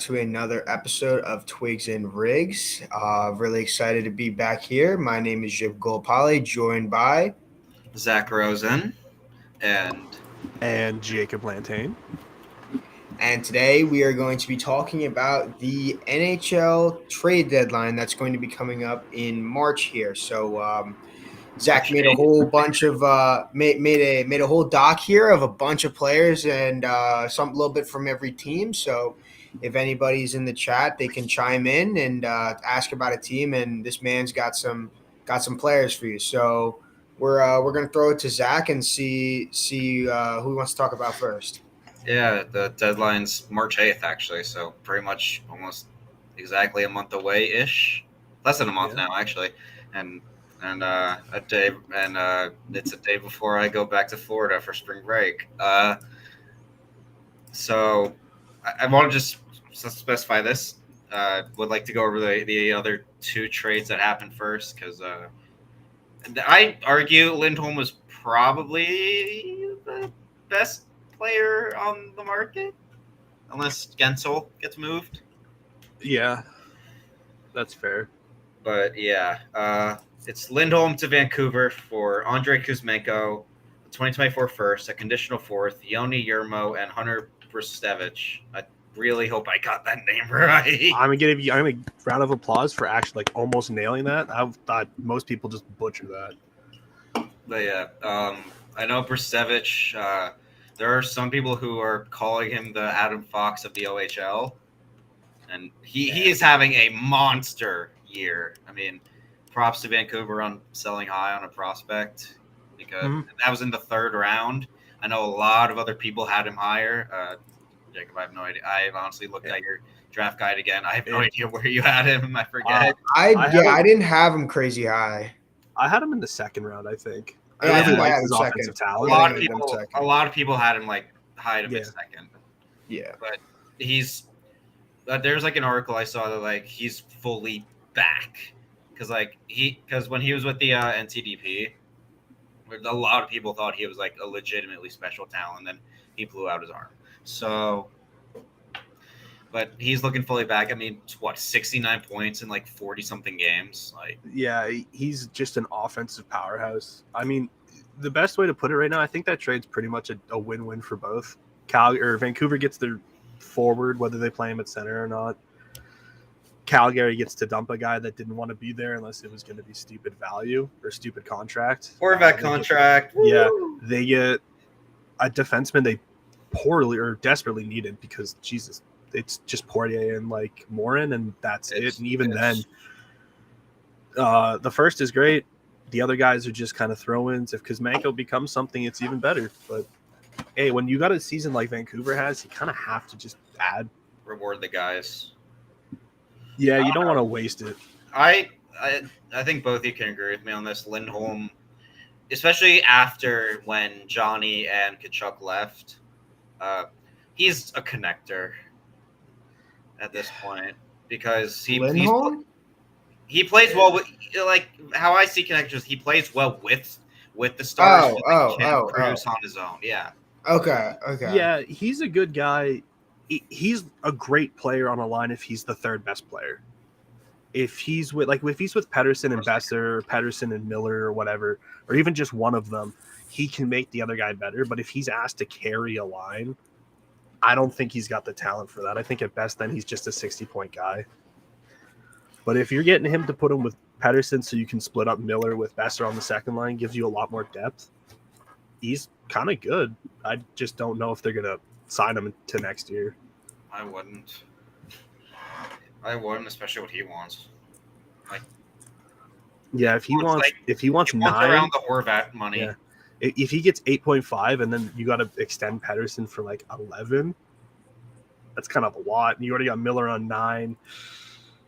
to another episode of Twigs and Rigs. Really excited to be back here. My name is Jib Golpali, joined by Zach Rosen, and Jacob Lantain. and today we are going to be talking about the NHL trade deadline that's going to be coming up in March here. So Zach made a whole bunch of made a whole doc here of a bunch of players and some a little bit from every team. So if anybody's in the chat, they can chime in and ask about a team. And this man's got some players for you. So we're gonna throw it to Zach and see who he wants to talk about first. yeah, the deadline's March 8th, actually, so pretty much almost exactly a month away ish. Less than a month now, actually. And a day, and it's a day before I go back to Florida for spring break. So I want to just specify this. Would like to go over the other two trades that happened first because I argue Lindholm was probably the best player on the market, unless Gensel gets moved. Yeah, that's fair. But yeah, it's Lindholm to Vancouver for Andrei Kuzmenko, a 2024 first, a conditional fourth, Yoni Yermo, and Hunter Brustevich. I really hope I got that name right. I'm gonna give you a round of applause for actually almost nailing that. I thought most people just butcher that. But yeah, I know Brustevich. There are some people who are calling him the Adam Fox of the OHL, and he is having a monster year. I mean, props to Vancouver on selling high on a prospect because that was in the third round. I know a lot of other people had him higher. Jacob, I have no idea. I honestly looked at your draft guide again. I have no idea where you had him. I forget. I didn't have him crazy high. I had him in the second round, I think. Yeah, I really liked his offensive talent. A lot of people had him like high to mid second. Yeah, but there's like an article I saw that like he's fully back because when he was with the NTDP, a lot of people thought he was like a legitimately special talent. And then he blew out his arm. So, but he's looking fully back. I mean, 69 points in like 40 something games. Like, yeah, he's just an offensive powerhouse. I mean, the best way to put it right now, I think that trade's pretty much a win-win for both. Vancouver gets their forward, whether they play him at center or not. Calgary gets to dump a guy that didn't want to be there unless it was going to be stupid value or stupid contract. Horvat contract. Yeah, they get a defenseman they poorly or desperately needed because Jesus, it's just Poirier and like Morin, and that's it. And even then, the first is great. The other guys are just kind of throw-ins. If Kuzmenko becomes something, it's even better. But hey, when you got a season like Vancouver has, you kind of have to just reward the guys. Yeah, you don't want to waste it. I think both of you can agree with me on this. Lindholm, especially after when Johnny and Kachuk left, he's a connector at this point because he plays well with, like how I see connectors. He plays well with the stars. Produce on his own. Yeah. Okay. Yeah, he's a good guy. He's a great player on a line if he's the third best player. If he's with Pettersson and Besser, or Pettersson and Miller or whatever, or even just one of them, he can make the other guy better. But if he's asked to carry a line, I don't think he's got the talent for that. I think at best then he's just a 60-point guy. But if you're getting him to put him with Pettersson so you can split up Miller with Besser on the second line, gives you a lot more depth, he's kind of good. I just don't know if they're going to sign him to next year. I wouldn't, especially what he wants. Like, yeah, if he wants 9 around the Horvat money. Yeah. If he gets 8.5 and then you got to extend Pettersson for like 11, that's kind of a lot. And you already got Miller on 9.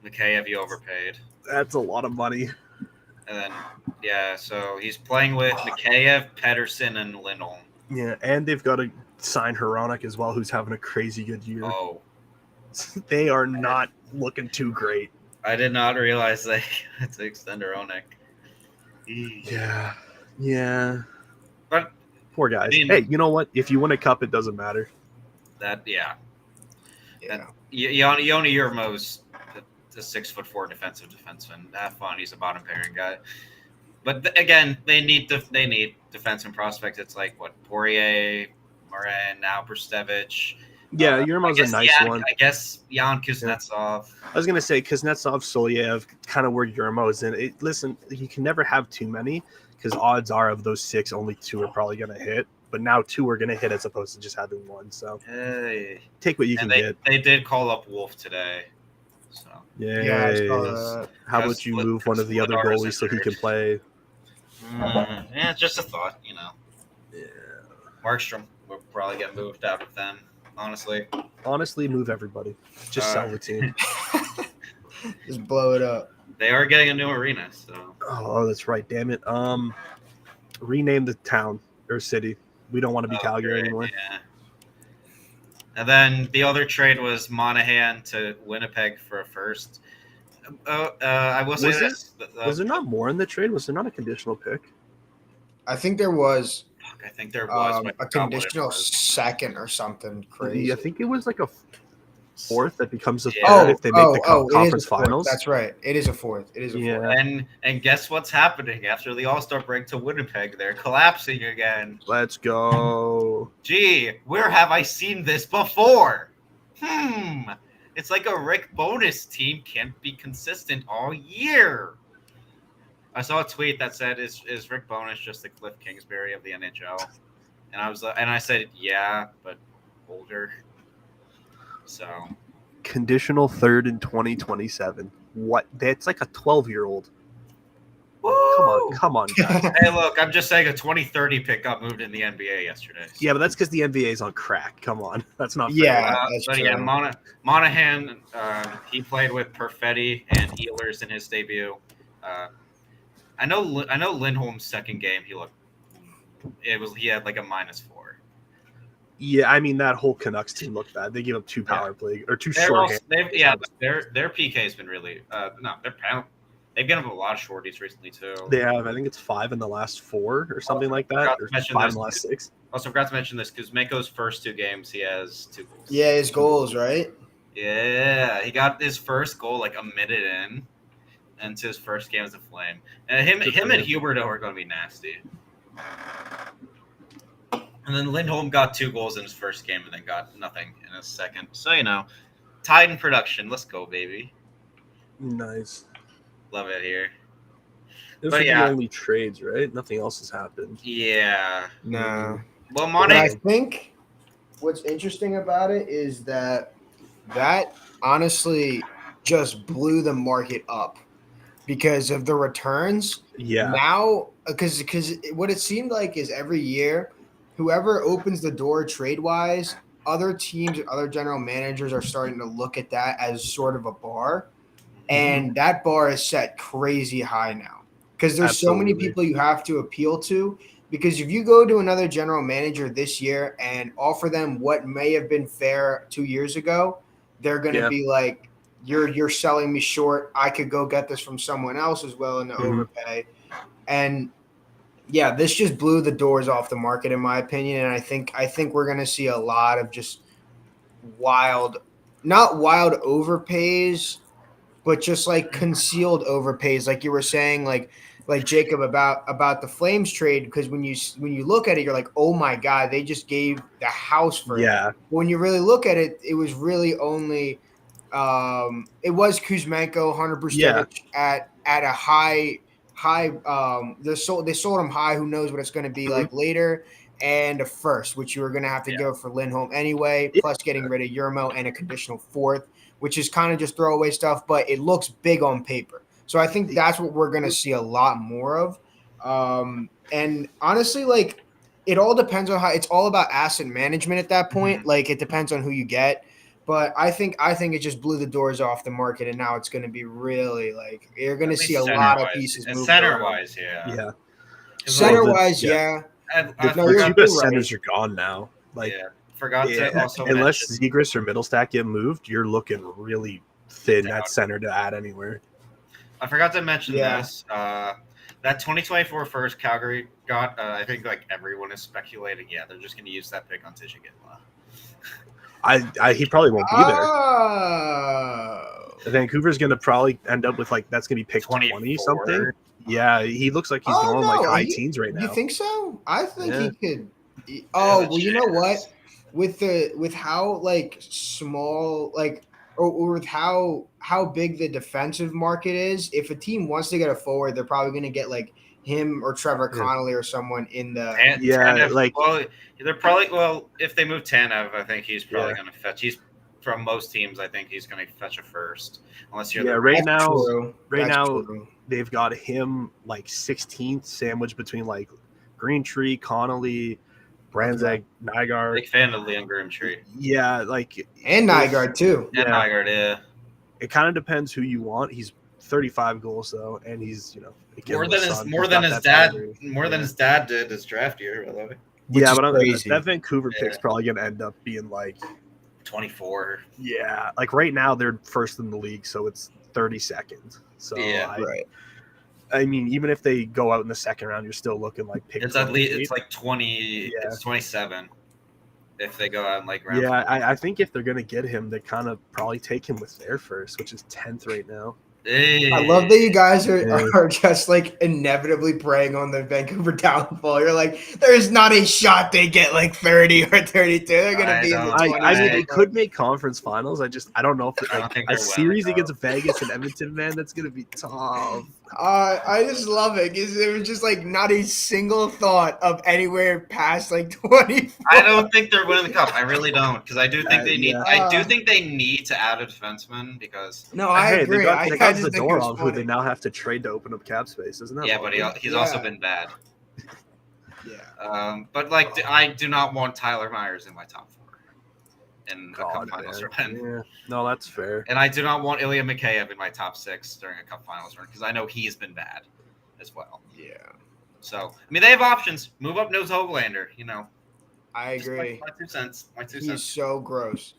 Mikheyev, you overpaid. That's a lot of money. And then so he's playing with Mikheyev, Pettersson, and Lindholm. Yeah, and they've got to sign Hronek as well, who's having a crazy good year. Oh. They are not looking too great. I did not realize they had to extend Hronek. Yeah. But poor guys. Hey, you know what? If you win a cup, it doesn't matter. Yoni Yurmo's a 6'4" defensive defenseman. Have fun. He's a bottom pairing guy. But again, they need defenseman prospects. It's like what Poirier, Morin, now Brstevich. Yeah, Yurmo's a nice one. I guess Jan Kuznetsov. I was gonna say Kuznetsov, Solyev, kind of where Yurmo's in. Listen, you can never have too many because odds are of those 6, only 2 are probably gonna hit. But now 2 are gonna hit as opposed to just having 1. So take what you can get. They did call up Wolf today. So yeah. How about you move one of the other goalies so he can play? Yeah, it's just a thought, Yeah. Markstrom will probably get moved out of them. Honestly, move everybody. Just sell the team. Just blow it up. They are getting a new arena, so. Oh, that's right. Damn it. Rename the town or city. We don't want to be Calgary anymore. Yeah. And then the other trade was Monahan to Winnipeg for a first. I will say this. Was there not more in the trade? Was there not a conditional pick? I think there was. I think there was a conditional second or something crazy. Yeah, I think it was like a 4th that becomes a 3rd if they make the conference finals. That's right. It is a 4th. It is a 4th. And guess what's happening after the All-Star break to Winnipeg? They're collapsing again. Let's go. Gee, where have I seen this before? It's like a Rick Bowness team can't be consistent all year. I saw a tweet that said, "Is Rick Bowness just the Cliff Kingsbury of the NHL?" And I said, "Yeah, but older." So, conditional 3rd in 2027. What? That's like a 12-year-old. Come on, guys. Hey, look, I'm just saying a 2030 pick got moved in the NBA yesterday. So. Yeah, but that's because the NBA is on crack. Come on, that's not fair. Yeah, that's but true. Yeah, Monahan, he played with Perfetti and Ehlers in his debut. I know Lindholm's second game. He had like a -4. Yeah, I mean that whole Canucks team looked bad. They gave up 2 power play or 2 short. Their PK has been really they've given up a lot of shorties recently too. They have, I think it's 5 in the last 4 or something like that, or 5 in the last 6. Also forgot to mention this because Mako's first 2 games he has 2 goals. Yeah, his goals, right? Yeah, he got his first goal like a minute in. Into his first game as a Flame. And him and Huberto are going to be nasty. And then Lindholm got 2 goals in his first game and then got nothing in his second. So, tied in production. Let's go, baby. Nice. Love it here. Those are the only trades, right? Nothing else has happened. Yeah. No. Well, Monahan. I think what's interesting about it is that honestly just blew the market up. Because of the returns. Yeah. Now, because what it seemed like is every year, whoever opens the door trade-wise, other teams and other general managers are starting to look at that as sort of a bar. And that bar is set crazy high now. Because there's so many people you have to appeal to. Because if you go to another general manager this year and offer them what may have been fair 2 years ago, they're going to be like, You're selling me short. I could go get this from someone else as well in the overpay. And yeah, this just blew the doors off the market in my opinion. And I think we're gonna see a lot of just not wild overpays, but just like concealed overpays, like you were saying, like Jacob about the Flames trade, because when you look at it, you're like, oh my God, they just gave the house for it. When you really look at it, it was really only it was Kuzmenko, Hunter Brstevich at a high. They sold him high. Who knows what it's going to be like later, and a first, which you were going to have to go for Lindholm anyway, plus getting rid of Yurmo and a conditional 4th, which is kind of just throwaway stuff, but it looks big on paper. So I think that's what we're going to see a lot more of. And honestly, like it all depends on it's all about asset management at that point. Like it depends on who you get. But I think it just blew the doors off the market, and now it's going to be really like you're going to see a lot of pieces move. Center-wise, yeah. Center-wise, yeah. The 2 best centers are gone now. Like, forgot to also unless Zegras or Middlestat get moved, you're looking really thin at center to add anywhere. I forgot to mention this. That 2024 first Calgary got. I think like everyone is speculating. Yeah, they're just going to use that pick on Tisha Gitla. He probably won't be there. Oh. Vancouver's going to probably end up with that's going to be pick 20 24. something. Yeah, he looks like he's going high teens right now. You think so? I think Yeah. he could. Yeah, Well, you know what? With how small or with how big the defensive market is, if a team wants to get a forward, they're probably going to get him or Trevor Yeah. Connolly or someone in the. They're probably if they move Tanev, I think he's probably Yeah. going to fetch. He's from most teams. I think he's going to fetch a first, unless you're Yeah, the right Rangers. now- Right That's now, true. they've got him 16th sandwiched between Green Tree, Connolly, Branzak, Nygaard. Big fan of Liam Grimtree Yeah, And Nygaard too. and Yeah. Nygaard. Yeah, It kind of depends who you want. He's 35 goals though, and he's more than his got that dad. pedigree. More than his dad did his draft year. By the way, Which Yeah, is but crazy. that Vancouver pick's Yeah. probably gonna end up being 24. yeah, right now they're first in the league, so it's 32nd. So Yeah. Right. I mean, even if they go out in the second round, you're still looking pick. It's at least 28. 20. Yeah. It's 27 if they go out in round. Yeah, I think if they're gonna get him, they kind of probably take him with their first, which is 10th right now. Hey. I love that you guys Yeah. are just inevitably preying on the Vancouver downfall. You're there's not a shot they get 30 or 32. They're gonna I be in the know. 20s. I mean, it could make conference finals. I don't know if I don't think a they're series winning, against Vegas and Edmonton, man, that's gonna be tough. I just love it because it was just not a single thought of anywhere past 20. I don't think they're winning the cup. I really don't, because I do think they need. Yeah. I do think they need to add a defenseman because. No, I Hey, agree. they I got just think it was Zadorov, who they funny. now have to trade to open up cap space, isn't that? Yeah, but lovely? he's also Yeah. been bad. Yeah. But I do not want Tyler Myers in my top 4 in a cup God, finals man. run, Yeah. No, that's fair. and I do not want Ilya Mikheyev in my top 6 during a cup finals run because I know he's been bad as well. Yeah. So I mean, they have options. Move up Nils Hoglander. I Just agree. My 2 cents. My 2 He's cents. so gross.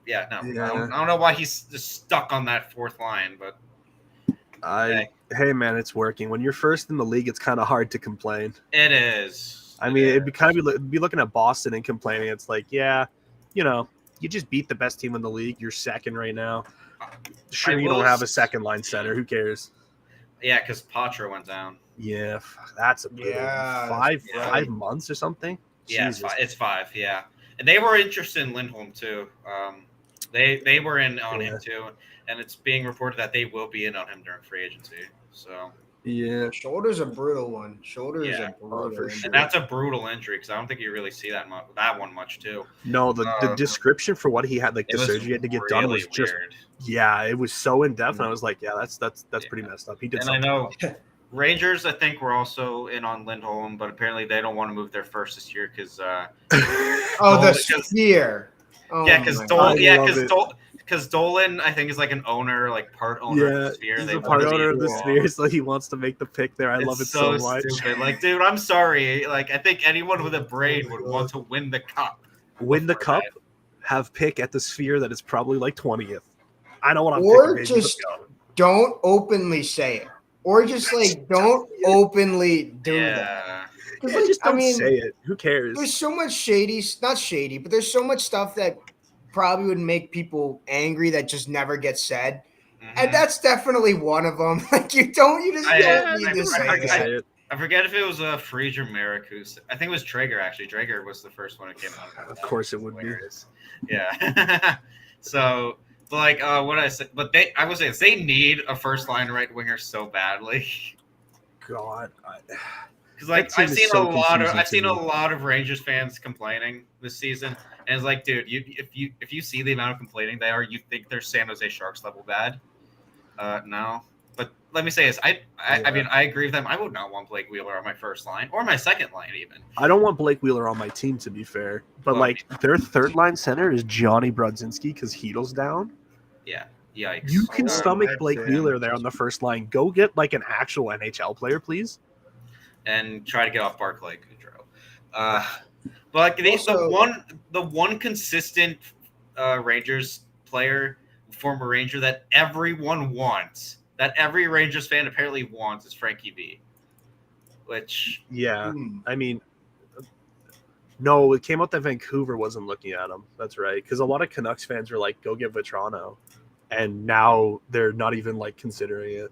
Yeah, no. Yeah. I don't know why he's just stuck on that 4th line, but Hey man, it's working. When you're first in the league, it's kind of hard to complain. it is. I mean, it'd be kind of be looking at Boston and complaining. It's you just beat the best team in the league. You're second right now. Sure, you don't have a second line center. Who cares? Yeah, because Patra went down. Yeah, that's a good Yeah, 5 months or something. Yeah, Jesus. it's 5. Yeah, and they were interested in Lindholm too. They were in on him too, and it's being reported that they will be in on him during free agency. So Yeah, Shoulder's a brutal one. Shoulder is Yeah. a brutal For injury. sure. and that's a brutal injury because I don't think you really see that one much too. no, the description for what he had, the It was surgery he had to get done was really just weird. it was so in depth, and I was like, that's pretty messed up. He did And I something know wrong. Rangers, I think, were also in on Lindholm, but apparently they don't want to move their first this year because Oh, the because- sphere. Oh, yeah, because my Dolan, God. because Dolan, I think, is an owner, part owner of Yeah, the Sphere. he's They a want part to be owner of the involved. Sphere, so he wants to make the pick there. I It's love it so much. stupid. Dude, I'm sorry. I think anyone with a brain would want to win the cup. Win the before cup, have pick at the Sphere that is probably 20th. I know what I'm Or picking. baby. just- Let's go. Don't openly say it. Or just don't openly do that. Yeah. 'Cause, Yeah, just don't I mean, say it. Who cares? there's so much not shady, but there's so much stuff that probably would make people angry that just never gets said. And Mhm. that's definitely one of them. You just I- don't I- need I- to I say forget- that. Say it. I forget if it was Fraser Merrick who's. I think it was Traeger actually. Traeger was the first one who came out. Of course it would be. Hilarious. Yeah. So, but what I said, but I would say they need a first line right winger so badly. God. Because That team I've is seen so I've seen confusing to a me. lot of Rangers fans complaining this season, and it's dude, if you see the amount of complaining they are, you think they're San Jose Sharks level bad. No, but let me say this: I mean, I agree with them. I would not want Blake Wheeler on my first line or my second line even. I don't want Blake Wheeler on my team, to be fair. But Well, their third line center is Johnny Brodzinski because Heedle's down. Yeah, yikes. You can stomach that's Blake it. Wheeler there on the first line. Go get an actual NHL player, please. and try to get off Barclay Goodrow. But Also- the one consistent Rangers player, former Ranger that everyone wants, that every Rangers fan apparently wants, is Frankie V. Which Yeah, Hmm. I mean, No, it came out that Vancouver wasn't looking at him. That's right, because a lot of Canucks fans were like, "Go get Vetrano," and now they're not even like considering it.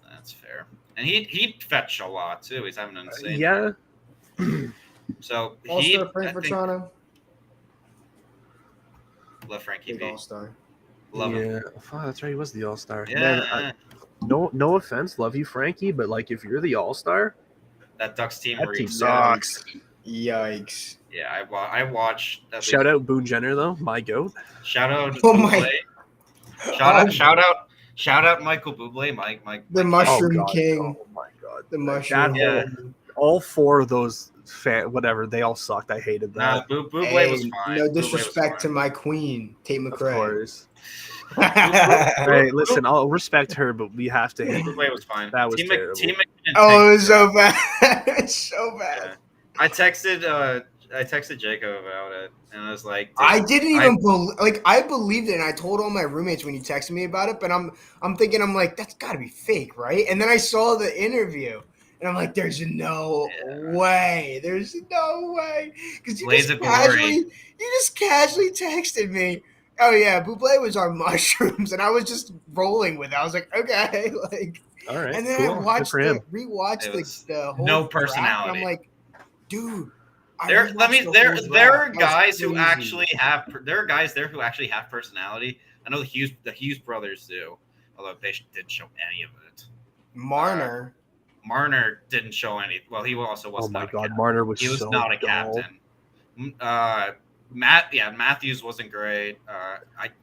That's fair. And he fetched a lot too. He's having an insane Yeah. year. So All-Star I Frank think Vetrano. love Frankie Big V. All-Star. Love him. Yeah, oh, that's right. He was the All Star. Yeah, Man, no offense, love you, Frankie, but like if you're the All Star, that Ducks team that team reeks. sucks. Yikes. Yeah, I watched. Shout out Boone Jenner though, my goat. Shout out Oh Buble. my- Shout out Michael Bublé. Mike. The Mike- Mushroom God. King. Oh my god. The Mushroom Yeah. King. All four of those whatever, they all sucked. I hated Nah, that. Buble Hey, was fine. no Buble was disrespect to fine. my queen, Tate Of McRae. course. Buble- Hey, listen, I'll respect her, but we have to hate. Buble was fine. That was Team terrible. McKinnon Oh, it was tanked so bad. It's so bad. Yeah. I texted Jacob about it, and I was like, dude, I didn't even I believed it, and I told all my roommates when you texted me about it. But I'm thinking, I'm like, that's got to be fake, right? And then I saw the interview, and I'm like, there's no way, because you Blaze just of glory. casually texted me. Oh yeah, Buble was on mushrooms, and I was just rolling with it. I was like, okay, like, All right, and then cool. I watched Good for him. rewatched It was the whole no draft, and personality. I'm like, dude. There are guys who crazy. actually have. There are guys there who actually have personality. I know the Hughes brothers do, although they didn't show any of it. Marner. Marner didn't show any. Well, he also was. Oh my not a god, captain. Marner was He was so not a dull. captain. Matthews wasn't great.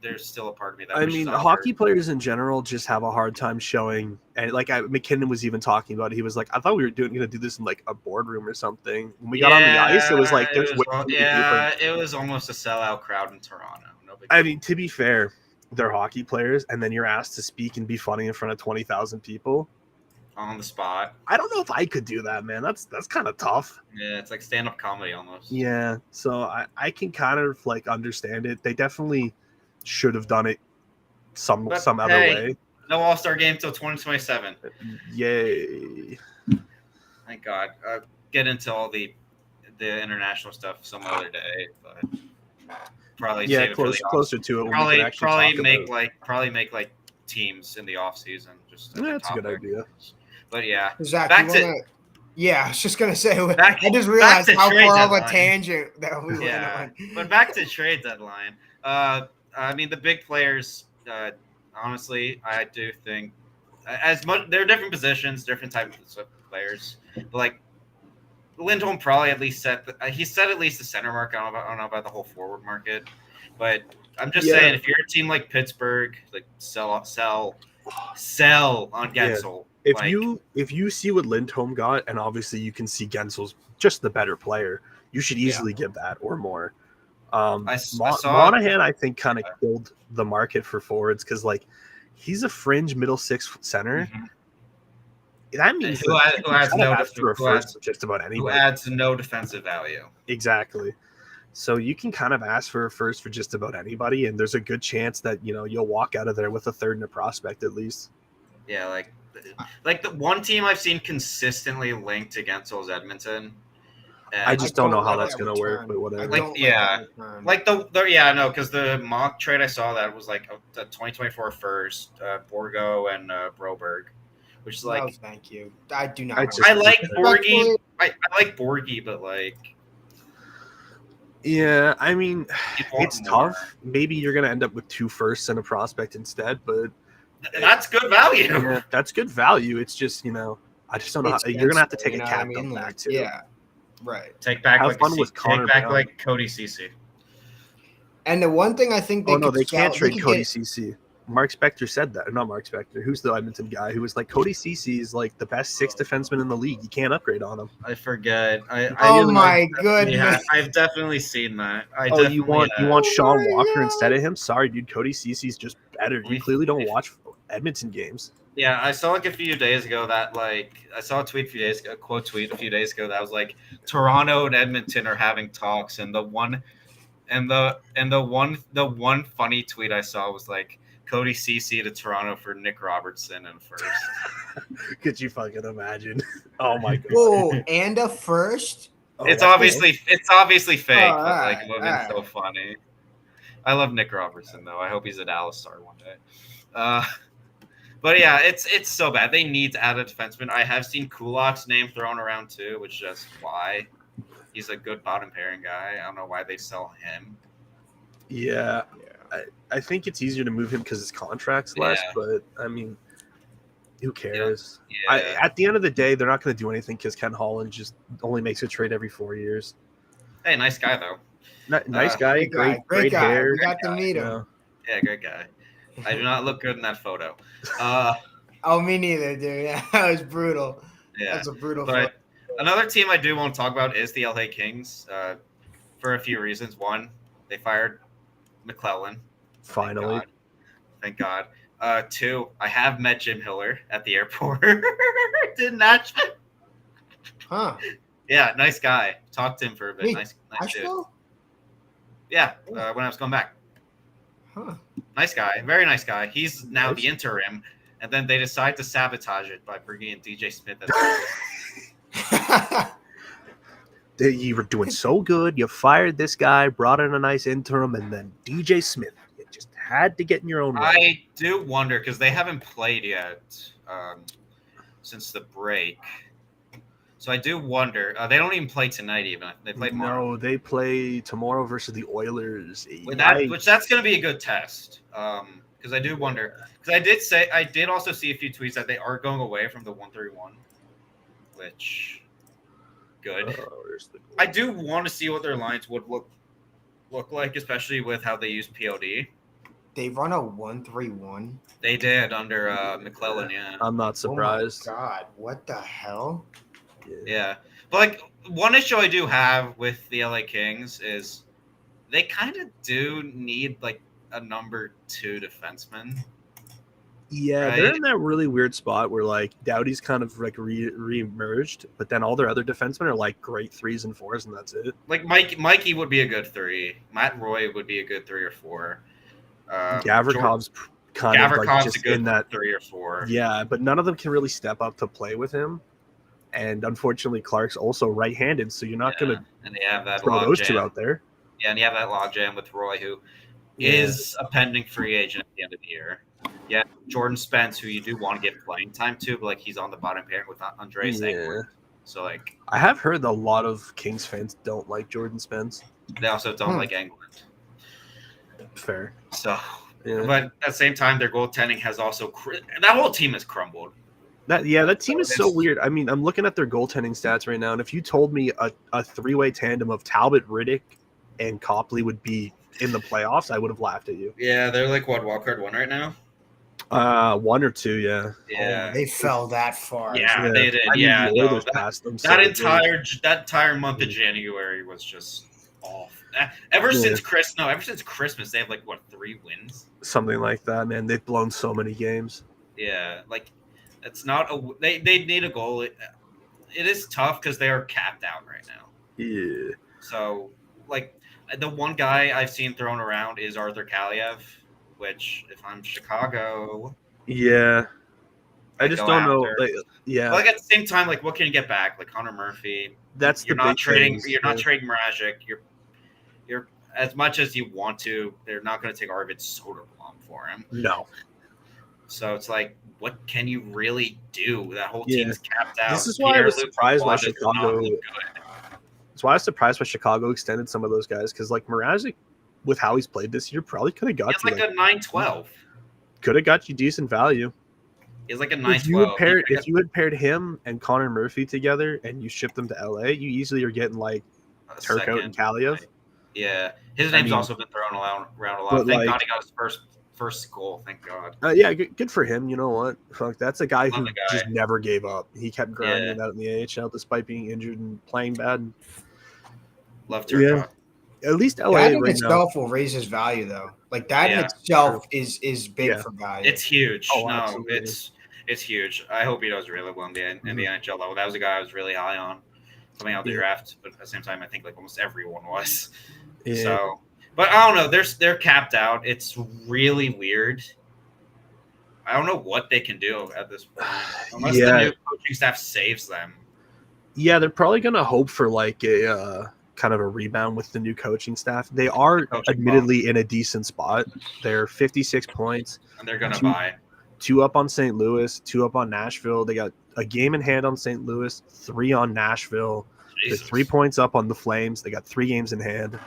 There's still a part of me that. I mean, hockey players in general just have a hard time showing, and like McKinnon was even talking about it. He was like, "I thought we were going to do this in like a boardroom or something." When we got on the ice, it was like, "There's way too many people." It was almost a sellout crowd in Toronto. No big I deal. mean, to be fair, they're hockey players, and then you're asked to speak and be funny in front of 20,000 people. On the spot. I don't know if I could do that, man. That's kind of tough. Yeah, it's like stand-up comedy almost. Yeah, so I can kind of like understand it. They definitely should have done it some other way. No All-Star game till 2027. Yay! Thank God. Get into all the international stuff some other day, but probably save it for the closer to it. When we probably can actually probably make like teams in the off season. Just Yeah, that's a good idea. But yeah, Zach, back you to wanna, yeah, I was just gonna say. Back- I just back realized to how trade far of a deadline. tangent that we went yeah. on. But back to trade deadline. I mean the big players. Honestly, I do think as much there are different positions, different types of players. But like Lindholm probably at least he set at least the center mark. I don't know about the whole forward market, but I'm just saying if you're a team like Pittsburgh, like sell on Gensel. If you see what Lindholm got, and obviously you can see Gensel's just the better player, you should easily give that or more. Monahan, I think, kind of killed the market for forwards because like he's a fringe middle six center. Mm-hmm. That means who just about anybody. Who adds no defensive value. Exactly. So you can kind of ask for a first for just about anybody, and there's a good chance that you'll walk out of there with a third and a prospect at least. Yeah, like the one team I've seen consistently linked to Gensel is Edmonton. I just don't know how that's going to work, but whatever. Because the mock trade I saw that was like the 2024 first, Borgo and Broberg, which is like. No, thank you. I do not. I like Borgie. I like Borgie, but like. Yeah, I mean, it's tough. Maybe you're going to end up with 2 firsts and a prospect instead, but that's good value. Yeah, that's good value. It's just I just don't know. You're going to have to take a cap back too. Yeah, right. Take back like Cody Ceci. And the one thing I think they can't trade Cody Ceci. Mark Spector said that. Not Mark Spector. Who's the Edmonton guy who was like, Cody Ceci is like the best 6 defenseman in the league. You can't upgrade on him. I forget. My goodness. Yeah, I've definitely seen that. You want Sean Walker instead of him? Sorry, dude. Cody Ceci's just better. You clearly don't watch Edmonton games. Yeah, I saw a few days ago that I saw a tweet a few days ago, a few days ago that was like Toronto and Edmonton are having talks, and the one funny tweet I saw was like Cody Ceci to Toronto for Nick Robertson and first. Could you fucking imagine? Oh my god! Oh, and a first. It's that's obviously Oh, fake, all but like right, it would all have been so right. funny. I love Nick Robertson though. I hope he's a Dallas star one day. Uh, but yeah, it's so bad. They need to add a defenseman. I have seen Kulak's name thrown around too, which just why he's a good bottom pairing guy. I don't know why they sell him. Yeah, Yeah. I think it's easier to move him because his contract's less. Yeah. But I mean, who You know, cares? yeah. At the end of the day, they're not going to do anything because Ken Holland just only makes a trade every 4 years. Hey, nice guy though. Nice guy, Great great guy. hair. We got to meet You him. know. Yeah, great guy. I do not look good in that photo. Oh, me neither, dude. That was brutal. Yeah, That's a brutal photo. but another team I do want to talk about is the LA Kings for a few reasons. One, they fired McClellan. Finally. Thank God. Two, I have met Jim Hiller at the airport in Nashville. Huh? Yeah, nice guy. Talked to him for a bit. Wait, Nice dude. Nashville? Yeah, when I was going back. Huh? Nice guy. Very nice guy. He's now Nice. the interim, and then they decide to sabotage it by bringing in DJ Smith as You were doing so good. You fired this guy, brought in a nice interim, and then DJ Smith. You just had to get in your own way. I do wonder because they haven't played yet since the break. So I do wonder. They don't even play tonight. Even they play tomorrow. No, they play tomorrow versus the Oilers. Which that's going to be a good test. Because I do wonder. Because I did also see a few tweets that they are going away from the 131, which good. I do want to see what their lines would look like, especially with how they use POD. They run a 1-3-1. They did under McClellan. Yeah. I'm not surprised. Oh my God, what the hell? Yeah. But like one issue I do have with the LA Kings is they kind of do need like a number 2 defenseman. Yeah, right? They're in that really weird spot where like Doughty's kind of like re-emerged, but then all their other defensemen are like great 3s and 4s, and that's it. Like Mikey would be a good 3. Matt Roy would be a good 3 or 4. Gavrikov's kind of like just a good in that 3 or 4. Yeah, but none of them can really step up to play with him. And unfortunately, Clark's also right-handed, so you're not going to and they have that throw those jam. 2 out there. Yeah, and you have that logjam with Roy, who is a pending free agent at the end of the year. Yeah, Jordan Spence, who you do want to give playing time to, but like he's on the bottom pairing with Andreas Englund. So like, I have heard a lot of Kings fans don't like Jordan Spence. They also don't like Englund. Fair. So, but at the same time, their goaltending has also that whole team has crumbled. That team is so weird. I mean, I'm looking at their goaltending stats right now, and if you told me a 3-way tandem of Talbot, Riddick, and Copley would be in the playoffs, I would have laughed at you. Yeah, they're like wildcard 1 right now. 1 or 2, yeah. Yeah, they fell that far. Yeah, they did. That entire month of January was just off. Ever since Christmas, they have like 3 wins, something like that. Man, they've blown so many games. Yeah, like it's not they need a goal. It is tough because they are capped out right now. Yeah. So like the one guy I've seen thrown around is Arthur Kaliev, which if I'm Chicago, yeah, I just don't know. Like, but like at the same time, like what can you get back? Like Connor Murphy. That's you're not trading. You're not trading Mrazek. You're as much as you want to. They're not going to take Arvid Soderblom for him. No. So it's like, what can you really do? That whole team is capped out. This is why I was surprised why Chicago. That's why I was surprised why Chicago extended some of those guys, because like Mrazek, with how he's played this year, probably could have got you like a 9-12. Could have got you decent value. He's like a 9-12. If you had paired him and Connor Murphy together and you shipped them to LA, you easily are getting like Turcotte and Kaliev. Yeah, his name's also been thrown around a lot. Thank God he got his first goal. Thank God. Yeah, good for him. You know what? Fuck, that's a guy who just never gave up. He kept grinding out in the AHL despite being injured and playing bad. Love Turcotte. At least LA that in itself will raise his value, though. Like that in itself is big for value. It's huge. Oh, no, absolutely. it's huge. I hope he does really well in the NHL level. That was a guy I was really high on coming out the draft, but at the same time, I think like almost everyone was. Yeah. So, but I don't know. They're capped out. It's really weird. I don't know what they can do at this point, unless the new coaching staff saves them. Yeah, they're probably going to hope for like a kind of a rebound with the new coaching staff. They are Coaching admittedly in a decent spot. They're 56 points, and they're gonna two, buy. 2 up on St. Louis, 2 up on Nashville. They got a game in hand on St. Louis, 3 on Nashville. They're Jesus. 3 points up on the Flames. They got 3 games in hand.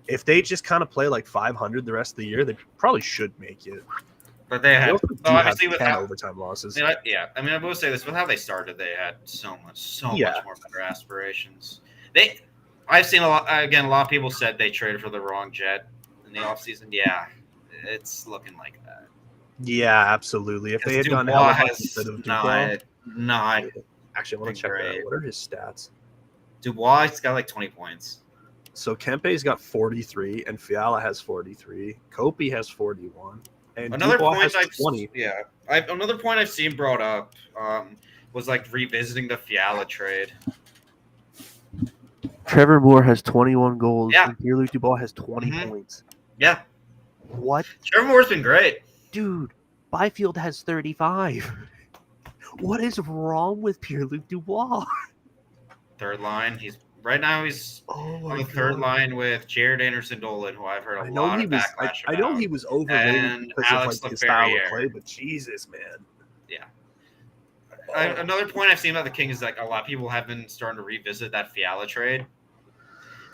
If they just kind of play like 500 the rest of the year, they probably should make it. But they They had, also do well, have obviously, with 10 how, overtime losses. yeah. I mean, I will say this: with how they started, they had so much Yeah. more better aspirations. I've seen a lot. Again, a lot of people said they traded for the wrong jet in the offseason. Yeah, it's looking like that. Yeah, absolutely. If they had Because gone Dubois Hellebuck has instead of Dubois, not. actually, I want to check great. that. What are his stats? Dubois has got like 20 points. So Kempe's got 43, and Fiala has 43. Kopi has 41, and Another Dubois point has 20. Another point I've seen brought up was like revisiting the Fiala trade. Trevor Moore has 21 goals, Yeah. and Pierre-Luc Dubois has 20 Mhm. points. Yeah, What? Trevor Moore's been great. Dude, Byfield has 35. What is wrong with Pierre-Luc Dubois? Third line. He's right now. He's Oh on the third line with Jared Anderson-Dolan, who I've heard a lot of backlash I know about. he was overrated And because Alex of like his style of Laferriere. play, but Jesus, man. Yeah. Another point I've seen about the Kings is like a lot of people have been starting to revisit that Fiala trade.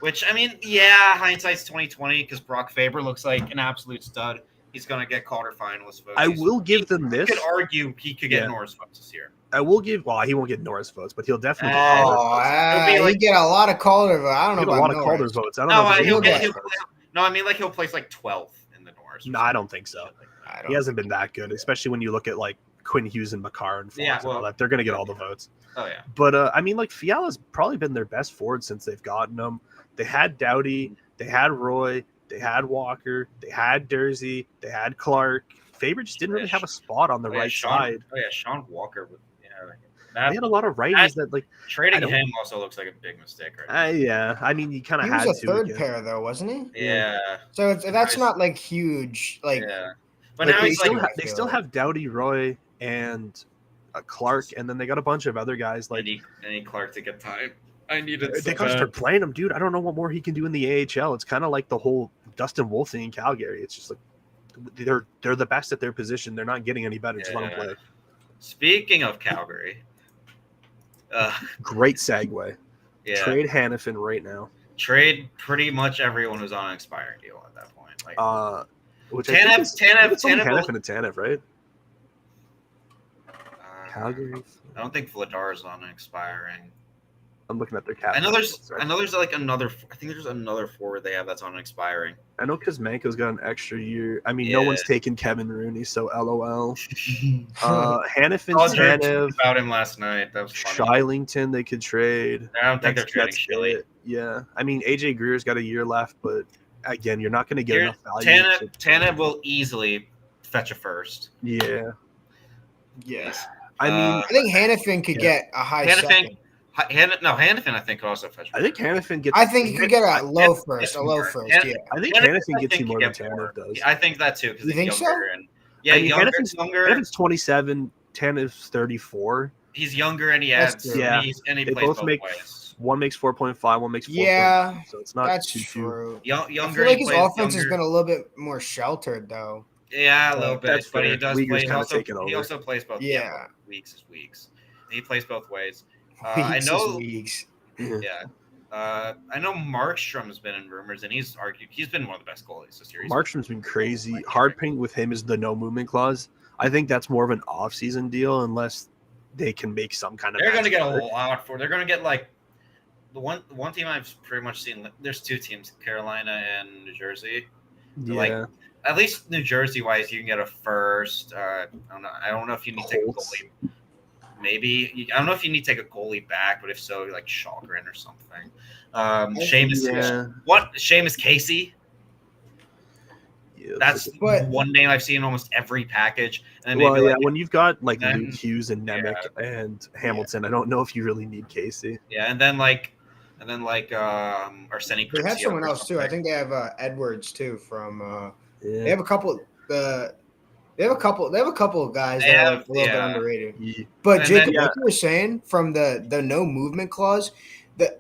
Which, I mean, yeah, hindsight's 2020 because Brock Faber looks like an absolute stud. He's going to get quarterfinalist votes. I will give them this. You could argue he could get Yeah. Norris votes this year. I will give. Well, he won't get Norris votes, but he'll definitely get Oh, Calder votes. It'll be he get a lot of Calder votes. I don't know He'll get a about lot of Calder Norris. votes. I don't No, know. If he'll he'll get. get votes. No, I mean like he'll place like 12th in the Norris. No, I don't think so. I He don't. hasn't been that good, especially when you look at like Quinn Hughes and Makar and Fox Yeah, and well- all that. They're going to get all the votes. Oh yeah. But I mean, like Fiala's probably been their best forward since they've gotten him. They had Doughty, they had Roy, they had Walker, they had Dursey, they had Clark. Faber just didn't really have a spot on the right side. Oh yeah, Sean Walker. They had a lot of righties that like trading I don't- him also looks like a big mistake right now. yeah. I mean, you kind of He had was a to. third again. pair though, wasn't he? Yeah. So that's not like huge. Like Yeah. But like now they he's still like have- They still have Doughty, Roy, and Clark, and then they got a bunch of other guys. I Like need Clark to get time. I need it. they gotta start playing him, dude. I don't know what more he can do in the AHL. It's kind of like the whole Dustin Wolf thing in Calgary. It's just like they're the best at their position. They're not getting any better. Just let them play. Speaking of Calgary, Great segue. yeah, Trade Hannafin right now. trade pretty much everyone who's on an expiring deal at that point. Like Which Tanev- I think is, I think it's only Tanev will- Hannafin and Tanev, right? Calgary. I don't think Vladar's on an expiring. I'm looking at their cap. I know there's like another. I think there's another forward they have that's on an expiring. I know Kuzmenko's got an extra year. I mean, no Yeah. one's taken Kevin Rooney, so LOL. Hannafin, I was hearing Tanev, about him last night. That was funny. Shilington, they could trade. I don't think they're That's trading Shilly. it. Yeah, I mean AJ Greer's got a year left, but again, you're not going to get enough value. Tanev will easily fetch a first. Yeah, yes. I mean, I think Hannafin could get a high second. Hannafin, I think, could also fetch. I think Hannafin gets. I think he could get a low first. Yeah. Yeah. I think Hannafin, Hannafin gets you more than could get more. Tanev does. I think that too because You he's think younger so? and yeah, I mean, younger. Hannafin's 27, Tanev's 34. He's younger and he That's adds. true. Yeah. and he They plays both make ways. one makes 4.5, one makes 4. Yeah, so it's not That's too true. Younger. I feel like he his plays offense has younger. been a little bit more sheltered though. Yeah, a little bit, That's but he fair. does Uyghur's play. He kinda also, taken he over. also plays both. Yeah. Weeks is weeks. He plays both ways. I know. Weeks. Yeah. I know Markstrom's been in rumors, and he's been one of the best goalies this year. Markstrom's been crazy. Hard thing with him is the no movement clause. I think that's more of an off-season deal unless they can make some kind of. They're going to magic get a work. lot for. They're going to get like the one team I've pretty much seen. There's two teams, Carolina and New Jersey. Yeah, Like, at least New Jersey wise, you can get a first. I don't know if you need to take a Colts. goalie. Maybe I don't know if you need to take a goalie back, but if so, like Shalgren or something. Seamus, Yeah. what Seamus Casey? Yeah, That's But- one name I've seen in almost every package. And well, maybe yeah. like, When you've got like then- Luke Hughes and Nemec and Hamilton, I don't know if you really need Casey. yeah, and then like Arseniy. They have Kritsiuk someone or else too. I something. think they have Edwards too from. Yeah. They have a couple. They have a couple. They have a couple of guys that are like a little bit underrated. Yeah. But And Jacob, then- like you were saying, from the no movement clause,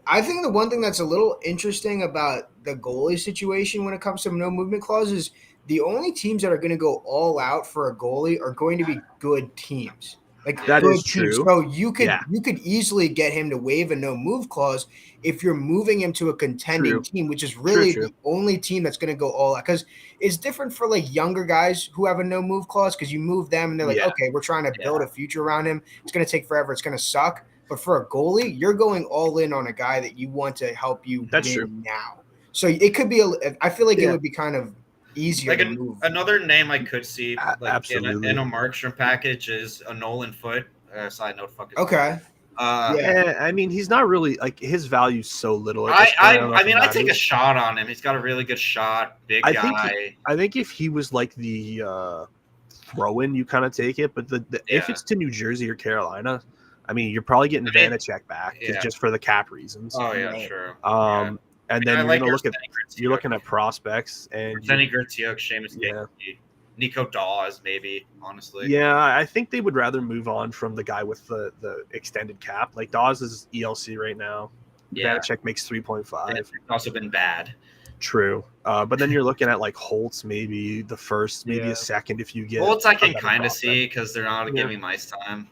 I think the one thing that's a little interesting about the goalie situation when it comes to no movement clause is the only teams that are going to go all out for a goalie are going to be good teams. Like That good is teams. true. So you could Yeah. you could easily get him to waive a no move clause if you're moving him to a contending True. team, which is really True. the only team that's going to go all out. Because it's different for like younger guys who have a no move clause because you move them and they're like, Yeah. okay, we're trying to build a future around him. It's going to take forever. It's going to suck. But for a goalie, you're going all in on a guy that you want to help you That's win true. now. So it could be I feel like it Yeah. would be kind of easier Like to move. another name I could see like Absolutely. in a Markstrom package is a Nolan Foote. Side note, fuck his Okay. Yeah. Yeah, I mean, he's not really like his value's so little. At this point, don't know I if mean, it I take a matters. shot on him. He's got a really good shot, big I guy. think if he was like the throw-in, you kind of take it. But if Yeah. it's to New Jersey or Carolina, I mean, you're probably getting Vanacek back just for the cap reasons. Oh yeah, Right. true. And then I you're like gonna look at Arsenio you're looking at prospects and Arsenio Gertziuk, Seamus Yeah. Gaethje, Nico Dawes, maybe honestly. yeah, I think they would rather move on from the guy with the extended cap. Like Dawes is ELC right now. Yeah. Vanacek makes And 3.5. it's also been bad. True, but then you're looking at like Holtz, maybe the first, maybe Yeah. a second if you get. Holtz I a can better kind of prospect. see because they're not Yeah. giving him ice time.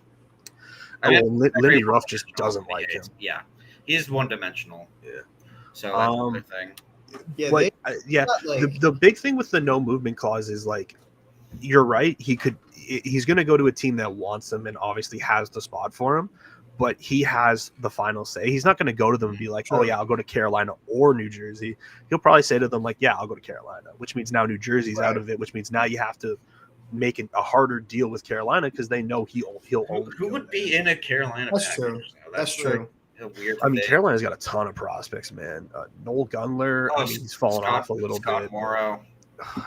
Oh, well, Lindy agree Ruff with just Sean doesn't Miguel. like him. Yeah, he's one dimensional. Yeah. So that's another thing. Yeah, But yeah, got, like, the big thing with the no movement clause is like, you're right. He's going to go to a team that wants him and obviously has the spot for him, but he has the final say. He's not going to go to them and be like, Sure. oh yeah, I'll go to Carolina or New Jersey. He'll probably say to them like, yeah, I'll go to Carolina, which means now New Jersey's out Right. of it, which means now you have to make a harder deal with Carolina because they know he'll only Who go would there. be in a Carolina? That's package, true. though? That's like true. a weird. I mean, thing. Carolina's got a ton of prospects, man. Noel Gunler, Oh, I mean, he's fallen off a little Scott bit. Morrow.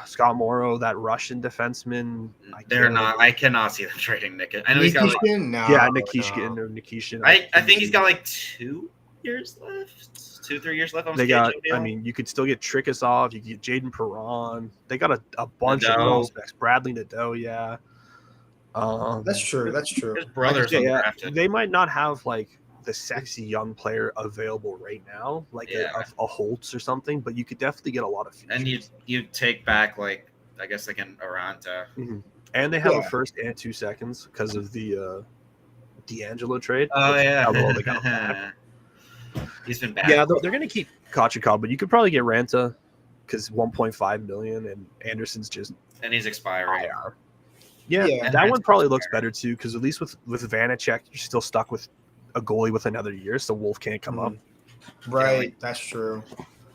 Scott Morrow, that Russian defenseman. They're not. I cannot see them trading Nick. I know he's got. Like, Nikishin? No, Yeah, no. Nikishin. I think he's got like 2 years left, 2-3 years left on They his got. KHL deal. I mean, you could still get Trikasov. You could get Jaden Perron. They got a bunch of Nadeau. prospects. Bradley Nadeau, yeah. That's true. That's true. His brother's Yeah, undrafted. they might not have like the sexy young player available right now, like a Holtz or something, but you could definitely get a lot of features. And you take back like I guess like an Aranta. And they have a Yeah. first and 2 seconds because of the D'Angelo trade. Oh which- yeah, well, they got him back. He's been bad. Yeah, they're going to keep Kochikov, but you could probably get Ranta because 1.5 million, and Anderson's just and he's expiring. IR. Yeah, Yeah. that one probably looks better too because at least with Vanacek, you're still stuck with a goalie with another year, so Wolf can't come up. Right. That's true.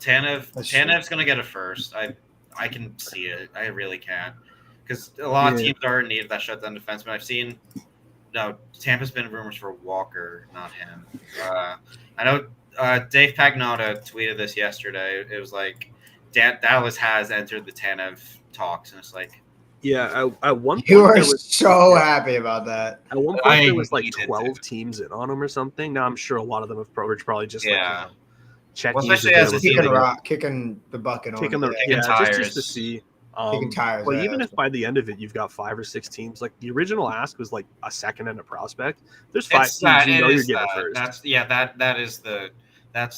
Tanev's gonna get a first. I can see it. I really can, because a lot of teams are in need of that shutdown defenseman. I've seen. No, Tampa's been rumors for Walker, not him. I know Dave Pagnotta tweeted this yesterday. It was like Dallas has entered the Tanev talks, and it's like, Yeah, at one point You are there was, so happy about that. At one point I there was like needed 12 teams in on him or something. Now I'm sure a lot of them have probably just Yeah. like check Well, especially as a Kicking the bucket on kicking it. the Kicking just tires. to see. Kicking tires. But yeah, even that's if by the end of it you've got 5 or 6 teams, like the original ask was like a second and a prospect. There's 5 teams you know you're getting first. That's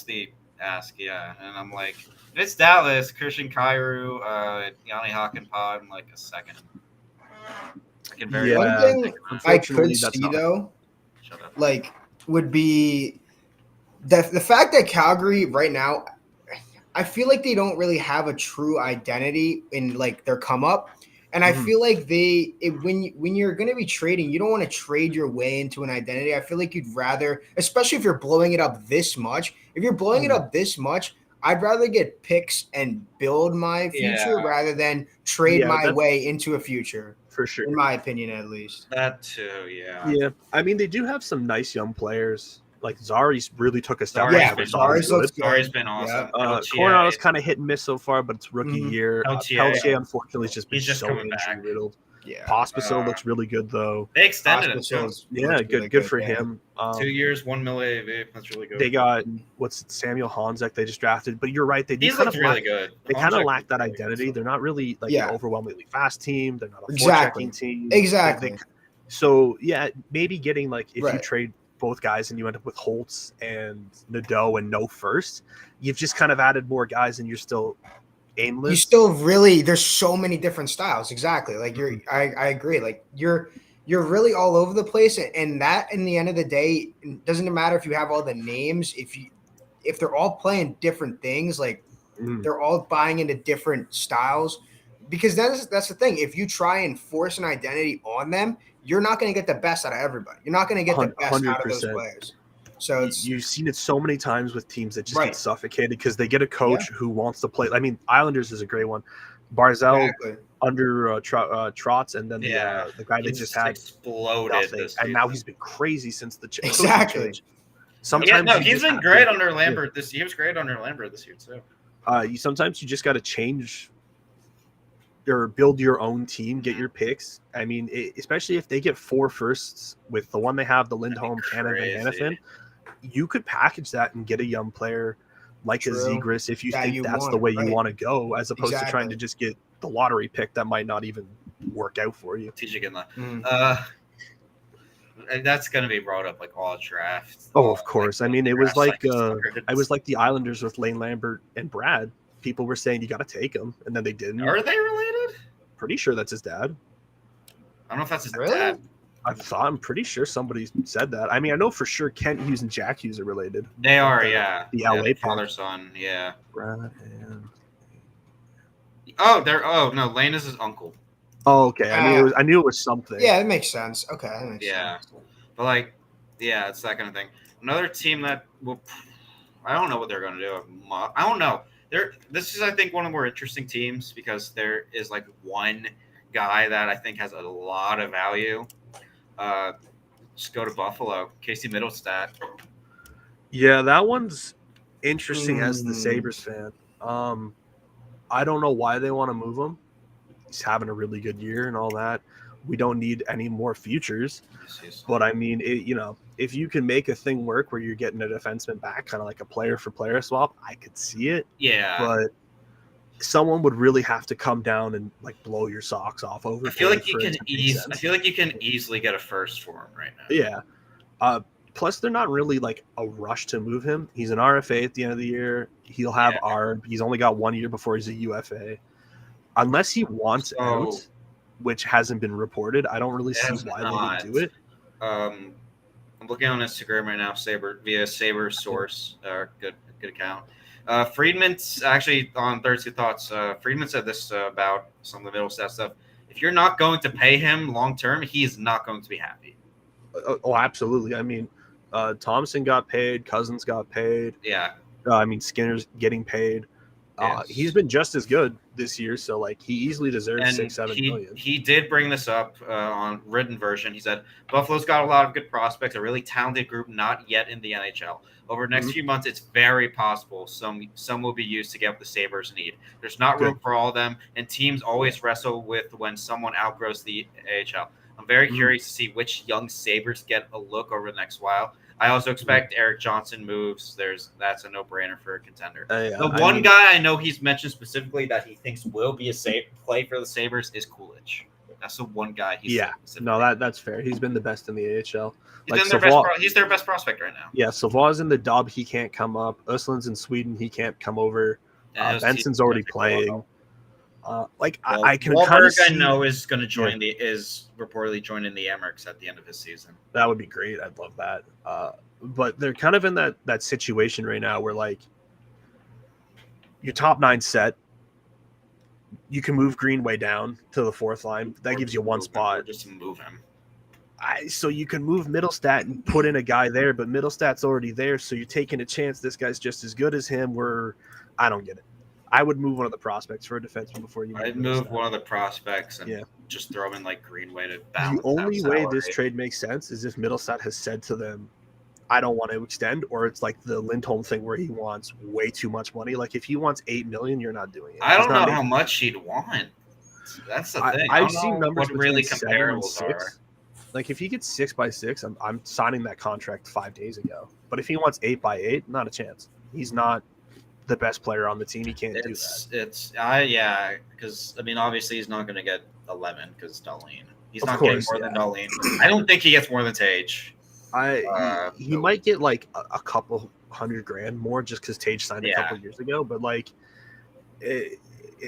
the ask, yeah. And I'm like, if it's Dallas, Christian Kyrou, Yanni Hakanpää, and like a second. I can very Yeah. One thing I Unfortunately, could that's see not- though, Shut up. like, would be the fact that Calgary right now, I feel like they don't really have a true identity in like their come up. And I Mhm. feel like when you're going to be trading, you don't want to trade your way into an identity. I feel like you'd rather, especially if you're blowing it up this much. If you're blowing it up this much, I'd rather get picks and build my future Yeah. rather than trade Yeah, my that's- way into a future. for sure. In my opinion, at least. That too, yeah. Yeah, I mean they do have some nice young players. Like Zari's really took a step. Zari's back. been Zari's good. looks good. Zari's been awesome. Coronado's kind of hit and miss so far, but it's rookie Mhm. year. LTA. Peltier unfortunately has just been He's just so coming injury back. riddled. Yeah. Pospisil looks really good though. They extended him Hospital too. looks Yeah, really good for yeah. him. 2 years, $1 million AAV. That's really good. They got Samuel Honzek they just drafted, but you're right, they do He's kind looked of really lack, good. they kind of Honzek lack looked that really good, identity. so. They're not really like an overwhelmingly fast team. They're not a Exactly. forechecking team. Exactly. So yeah, maybe getting like if you Right. trade both guys and you end up with Holtz and Nadeau and no first, you've just kind of added more guys and you're still aimless. You still really there's so many different styles. Exactly. Like I agree. Like you're really all over the place, and that in the end of the day it doesn't matter if you have all the names, if they're all playing different things, like they're all buying into different styles. Because that's the thing. If you try and force an identity on them, you're not going to get the best out of everybody. You're not going to get the best out of those 100%. players. So you've seen it so many times with teams that just Right. get suffocated because they get a coach who wants to play. I mean, Islanders is a great one. Barzell under Trotz, and then the guy they just had exploded nothing, and now he's been crazy since the Exactly. change. Sometimes he's been great under Lambert. He was great under Lambert this year too. Sometimes you just got to change or build your own team, get your picks. I mean, especially if they get 4 firsts with the one they have, the Lindholm, Canada, and Hanifin, you could package that and get a young player like a Zegras if you think that's the way you want to go, as opposed to trying to just get the lottery pick that might not even work out for you. TJ Ginla. That's going to be brought up like all drafts. Oh, of course. I mean, it was like the Islanders with Lane Lambert and Brad. People were saying you got to take him, and then they didn't. Are they related? Pretty sure that's his dad. I don't know if that's his dad. I'm pretty sure somebody said that. I mean, I know for sure Kent Hughes and Jack Hughes are related. They are, yeah. The LA father son, yeah. Brad and... Oh no, Lane is his uncle. Oh, okay. I knew it was something. Yeah, it makes sense. Okay, that makes sense. But like, yeah, it's that kind of thing. Another team that I don't know what they're going to do. I don't know. This is, I think, one of the more interesting teams because there is like one guy that I think has a lot of value. Just go to Buffalo, Casey Middlestat. Yeah, that one's interesting as the Sabres fan. I don't know why they want to move him. He's having a really good year and all that. We don't need any more futures. But I mean, if you can make a thing work where you're getting a defenseman back, kind of like a player for player swap, I could see it. Yeah. But someone would really have to come down and like blow your socks off over. I feel like you can easily get a first for him right now. Yeah. Plus, they're not really like a rush to move him. He's an RFA at the end of the year. He'll have ARB. He's only got 1 year before he's a UFA. Unless he wants out, which hasn't been reported, I don't really see why they would do it. I'm looking on Instagram right now, via Saber source, good account. Friedman's actually on Thursday Thoughts. Friedman said this about some of the Middlestat stuff. If you're not going to pay him long term, he is not going to be happy. Oh, absolutely. I mean, Thompson got paid, Cousins got paid. Yeah. I mean, Skinner's getting paid. Yes. He's been just as good this year, so like he easily deserves 6-7 million. He did bring this up on written version. He said Buffalo's got a lot of good prospects, a really talented group, not yet in the NHL. Over the next few months, it's very possible some will be used to get what the Sabres need. There's not room for all of them, and teams always wrestle with when someone outgrows the AHL. I'm very curious to see which young Sabres get a look over the next while. I also expect Eric Johnson moves. That's a no-brainer for a contender. The one guy I know he's mentioned specifically that he thinks will be a play for the Sabres is Coolidge. That's the one guy. That's fair. He's been the best in the AHL. He's their best prospect right now. Yeah, Savoie's in the Dub. He can't come up. Östlund's in Sweden. He can't come over. Benson's already playing. I can kind of see. I know is going to join is reportedly joining the Emirates at the end of his season. That would be great. I'd love that. But they're kind of in that situation right now where like your top 9 set, you can move Greenway down to the 4th line. That gives you one spot. Just move him. So you can move Middlestat and put in a guy there, but Middlestat's already there, so you're taking a chance this guy's just as good as him. I don't get it. I would move one of the prospects for a defenseman before you. I'd move one of the prospects and just throw him in like Greenway to balance. The only way this trade makes sense is if Middlestat has said to them, "I don't want to extend," or it's like the Lindholm thing where he wants way too much money. Like if he wants $8 million, you're not doing it. I don't know how much he'd want. That's the thing. I've I seen don't know numbers what really between 7 and comparables 6. are. Like if he gets 6x6, I'm signing that contract 5 days ago. But if he wants 8x8, not a chance. He's not the best player on the team. He can't do that. Yeah, because I mean, obviously he's not going to get 11 because Darlene. He's Of not course, getting more than Darlene. I don't think he gets more than Tage. He might get like a couple $100,000 more just because Tage signed a couple years ago. But like,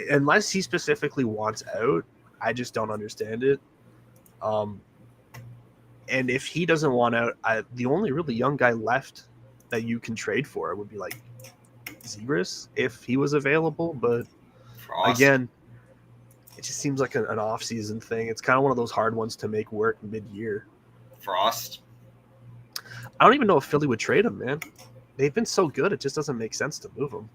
unless he specifically wants out, I just don't understand it. And if he doesn't want out, the only really young guy left that you can trade for would be like Zegras if he was available. But Frost. again, it just seems like an off-season thing. It's kind of one of those hard ones to make work mid-year. Frost. I don't even know if Philly would trade him, man. They've been so good, it just doesn't make sense to move him.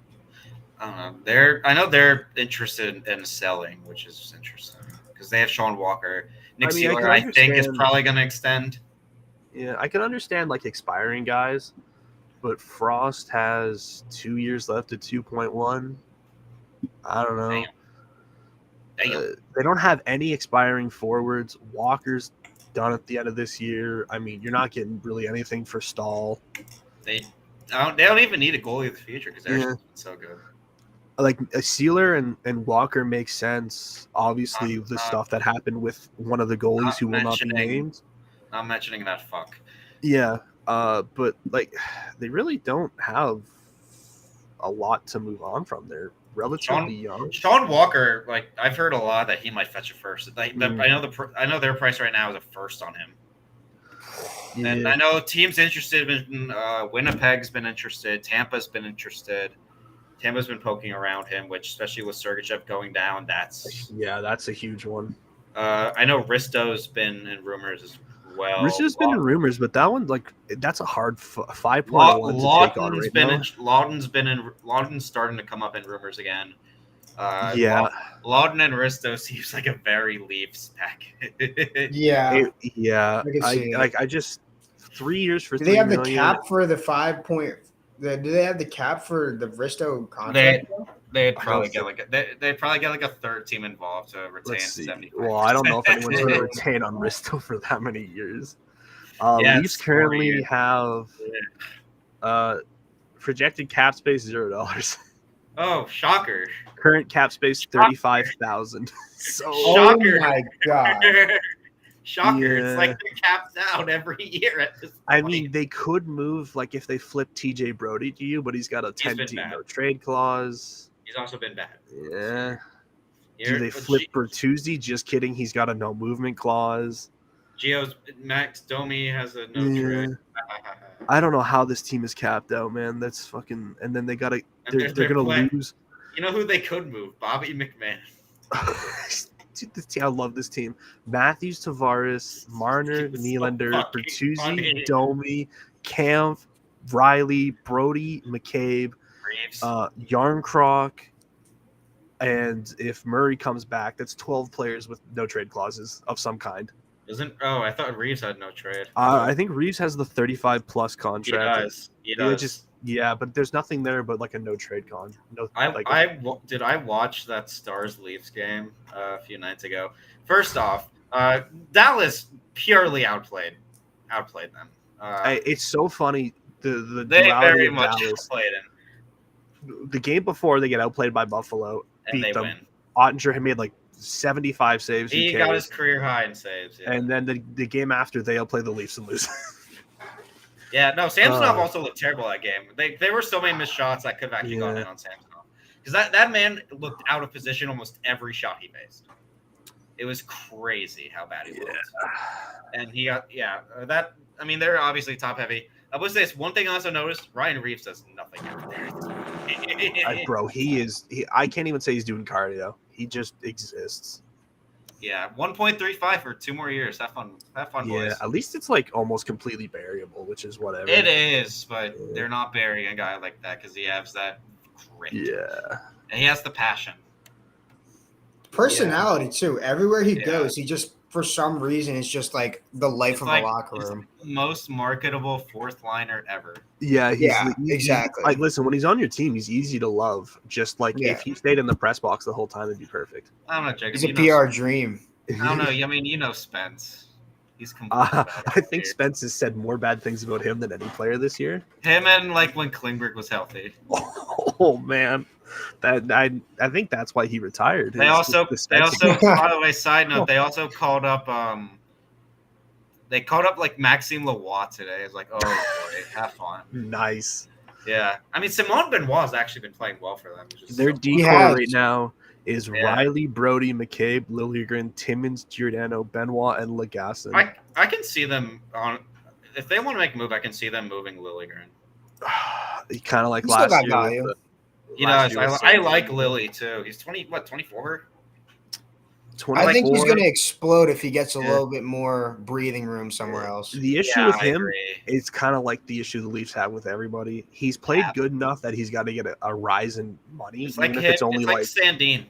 I don't know. I know they're interested in selling, which is interesting because they have Sean Walker. Nick Sealer, I think, is probably going to extend. Yeah, I can understand like expiring guys, but Frost has 2 years left at 2.1. I don't know. Damn. They don't have any expiring forwards. Walker's done at the end of this year. I mean, you're not getting really anything for Stahl. They don't even need a goalie of the future because they're so good. Like a Sealer and Walker makes sense. Obviously, the stuff that happened with one of the goalies who will not be named. Not mentioning that fuck. Yeah, but like they really don't have a lot to move on from. They're relatively young. Sean Walker, like I've heard a lot that he might fetch a first. I know their price right now is a first on him. Yeah. And I know teams interested in Winnipeg's been interested. Tampa's been interested. Tampa's been poking around him, which especially with Sergachev going down, that's a huge one. I know Risto's been in rumors as well. Risto's been in rumors, but that one that's a hard 5.1 to take on right now. Lawton's starting to come up in rumors again. Lawton and Risto seems like a very Leafs package. Yeah. I just 3 years for. Do they have the cap for the 5 point? Do they have the cap for the Risto contract? They'd probably get like a third team involved to retain 70. Well, I don't know if anyone's going to retain on Risto for that many years. Leafs currently have projected cap space $0. Oh, shocker! Current cap space 35,000. So, shocker! Oh my god! Shocker! Yeah. It's like they're capped out every year at this point. I mean, they could move like if they flip TJ Brody to you, but he's got a 10-team no trade clause. He's also been bad. Yeah. Do they flip Bertuzzi? Just kidding. He's got a no movement clause. Max Domi has a no trade. I don't know how this team is capped out, man. That's fucking. And then they gotta. They're gonna lose. You know who they could move? Bobby McMahon. Dude, I love this team. Matthews, Tavares, Marner, Nylander, Bertuzzi, Domi, Kampf, Riley, Brody, McCabe, Yarncroc, and if Murray comes back, that's 12 players with no trade clauses of some kind. I thought Reeves had no trade. I think Reeves has the 35+ contract. He does. But there's nothing there but like a no trade con. No, did I watch that Stars Leafs game a few nights ago? First off, Dallas purely outplayed them. It's so funny. They very much outplayed him. The game before they get outplayed by Buffalo, and they win. Ottinger had made like 75 saves. He got his career high in saves. Yeah. And then the game after, they outplay the Leafs and lose. Yeah, no, Samsonov also looked terrible that game. There were so many missed shots that could have actually gone in on Samsonov. Because that man looked out of position almost every shot he faced. It was crazy how bad he looked. And he got, they're obviously top heavy. I would say this one thing I also noticed, Ryan Reeves does nothing out there. Bro, I can't even say he's doing cardio. He just exists. Yeah, 1.35 for 2 more years. Have fun, boys. At least it's like almost completely variable, which is whatever. It is, but they're not burying a guy like that because he has that grit. Yeah. And he has the passion. Personality, too. Everywhere he goes, he just for some reason is just like the life of a locker it's room. most marketable fourth liner ever. Yeah, Yeah, exactly. like, listen, when he's on your team, he's easy to love. Just like Yeah. if he stayed in the press box the whole time, it'd be perfect. I don't know, Jacob. He's a You know, PR dream. I don't know. I mean, you know Spence. He's completely bad. I think Spence has said more bad things about him than any player this year. Him and like when Klingberg was healthy. Oh man, that I think that's why he retired. They is also, the Spence- by the way, side note, they also called up like Maxime Lavoie today. It's like, oh boy, have fun. nice. Yeah, I mean Simone Benoit's actually been playing well for them. Their So decor has. right now is Yeah. Riley, Brody, McCabe, Liljegren, Timmins, Giordano, Benoit, and Legasson. I can see them on if they want to make a move. I can see them moving Liljegren. Kind of like He's still last got year. value. With He last does. year with I Sam like Dean. Lily too. He's 24. 24. I think he's going to explode if he gets a Yeah. little bit more breathing room somewhere else. The issue Yeah, with I him agree. is kind of like the issue the Leafs have with everybody. He's played Yeah. good enough that he's got to get a rise in money, It's even like if him. it's only It's like Sandin.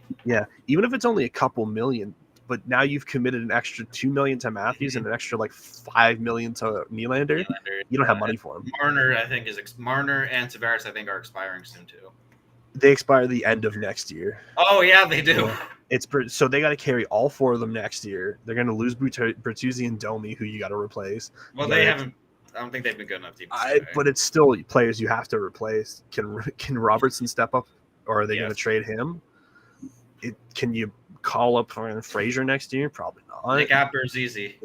even if it's only a couple million. But now you've committed an extra $2 million to Matthews and an extra like $5 million to Nylander. You don't have money for him. Marner, I think, Marner and Tavares, I think, are expiring soon too. They expire the end of next year. Oh yeah, they do. So they got to carry all four of them next year. They're going to lose Bertuzzi and Domi, who you got to replace. Well, they haven't. I don't think they've been good enough to even stay. But it's still players you have to replace. Can Robertson step up, or are they going to trade him? Can you call up Frazier next year? Probably not. Nick Abruzzese.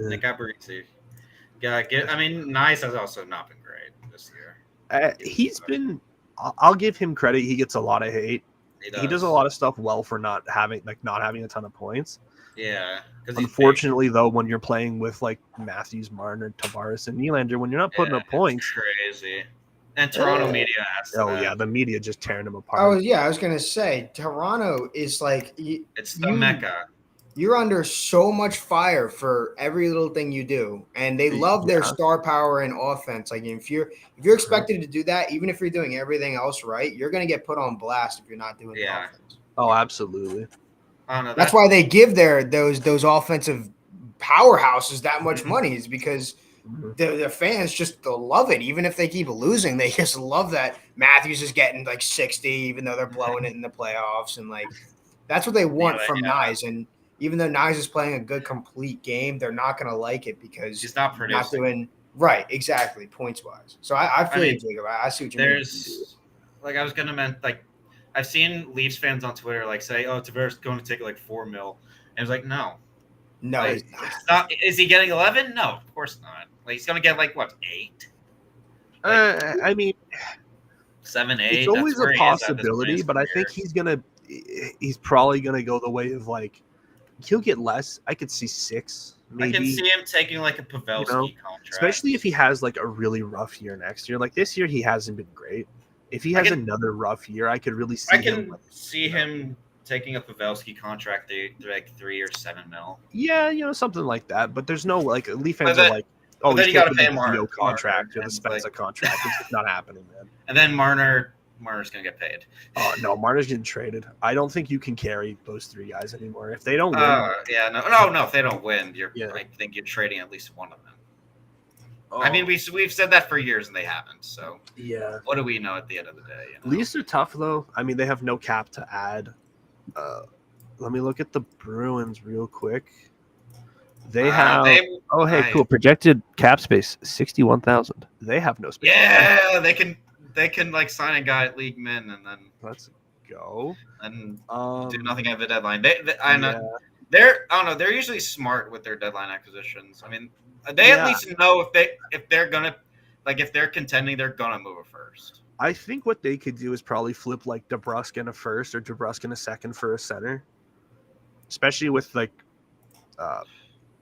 Yeah, I mean, Nice has also not been great this year. He's been. I'll give him credit. He gets a lot of hate. He does a lot of stuff well for not having a ton of points. Yeah. Unfortunately, though, when you're playing with like Matthews, Marner, Tavares, and Nylander, when you're not putting up points, crazy. And Toronto media has. Yeah, the media just tearing them apart. I was gonna say Toronto is like it's the Mecca. You're under so much fire for every little thing you do, and they love their star power and offense. Like if you're expected to do that, even if you're doing everything else right, you're gonna get put on blast if you're not doing the offense. Oh, absolutely. That's why they give those offensive powerhouses that much money, is because the fans just love it. Even if they keep losing, they just love that Matthews is getting like 60, even though they're blowing it in the playoffs, and like that's what they want from Nyes. And even though Nyes is playing a good complete game, they're not going to like it because he's not producing. Not doing right, exactly, points wise. So I feel you, Jacob. I see what you mean. There's like I was gonna mention, like I've seen Leafs fans on Twitter like say, "Oh, Tavares going to take like $4 million," and it's like, no, like, he's not. Is he getting 11? No, of course not. Like he's gonna get like what 8? I mean, 7, 8. It's always a possibility, but I think he's probably gonna go the way of like he'll get less. I could see 6. Maybe. I can see him taking like a Pavelski contract, especially if he has like a really rough year next year. Like this year, he hasn't been great. If he has another rough year, I could really see. him taking a Pavelski contract, like 3 or 7 mil. Yeah, something like that. But there's no like Leaf fans are like, oh, then you got to pay Marner contract or the Spencer contract. It's just not happening, man. And then Marner's gonna get paid. Oh no, Marner's getting traded. I don't think you can carry those 3 guys anymore. If they don't win, no. If they don't win, I think you're trading at least one of them. Oh. I mean, we've said that for years and they haven't. So yeah, what do we know at the end of the day? Leafs are tough though. I mean, they have no cap to add. Let me look at the Bruins real quick. They have. Cool. Projected cap space 61,000. They have no space. Yeah, they can like sign a guy at league min and then let's go and do nothing at the deadline. I don't know. They're usually smart with their deadline acquisitions. I mean, they at least know if they're gonna if they're contending, they're gonna move a first. I think what they could do is probably flip like DeBrusk in a first or DeBrusk in a second for a center, especially with like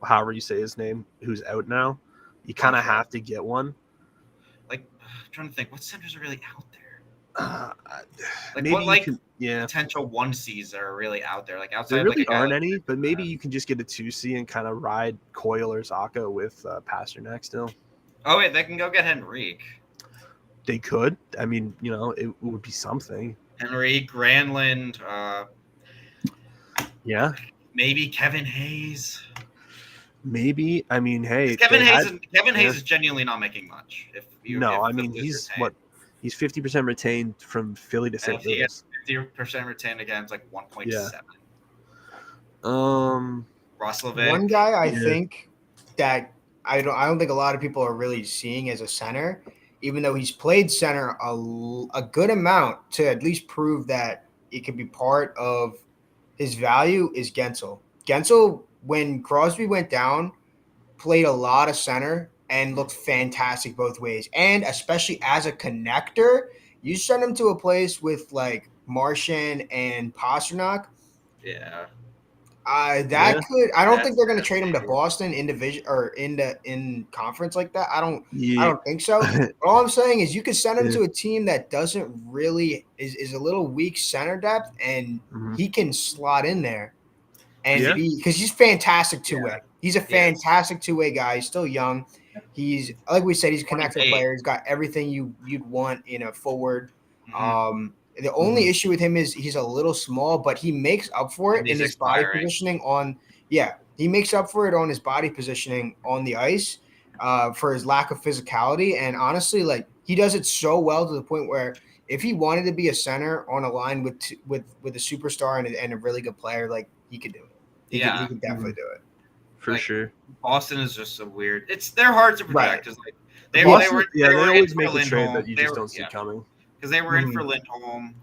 however you say his name, who's out now. You kind of have to get one. Like, I'm trying to think, what centers are really out there? Potential 1Cs are really out there? Like outside, there really aren't any, but maybe you can just get a 2C and kind of ride Coyle or Zaka with Pasternak still. Oh wait, they can go get Henrique. They could. I mean, it would be something. Henrique, Granlund, yeah, maybe Kevin Hayes. Maybe. I mean, hey, Kevin they Hayes. had Kevin yeah. Hayes is genuinely not making much. If No, I the mean Blues he's retain. what he's 50% retained from Philly to And St. he had Louis. 50% retained again. It's like 1.7. Yeah. Um. Roslovic. One guy I Yeah. think that I don't think a lot of people are really seeing as a center, even though he's played center a good amount to at least prove that it could be part of his value is Gensel. Gensel, when Crosby went down, played a lot of center and looked fantastic both ways. And especially as a connector, you send him to a place with like Martian and Pasternak. Yeah. Yeah. That could. I don't think they're going to That's trade him to true. Boston in division or in conference like that. I don't. I Yeah. don't think so. But all I'm saying is you could send him Yeah. to a team that doesn't really is a little weak center depth, and Mhm. he can slot in there and Yeah. be because he's fantastic two way. Yeah. He's a Yes. fantastic two way guy. He's still young. He's like we said, he's a connector 28. player. He's got everything you'd want in a forward. Mhm. The only Mhm. issue with him is he's a little small, but he makes up for it And in he's his body expiring. positioning on. Yeah, he makes up for it on his body positioning on the ice for his lack of physicality. And honestly, like he does it so well to the point where if he wanted to be a center on a line with a superstar and a really good player, like he could do it. He Yeah. could definitely do it. For Like, sure. Boston is just a weird. They're hard to Right. protect. 'Cause, like, they Boston, were yeah, they they were in always for make a trade that Lindholm. you They just were don't see coming. because they were in for Mhm. Lindholm.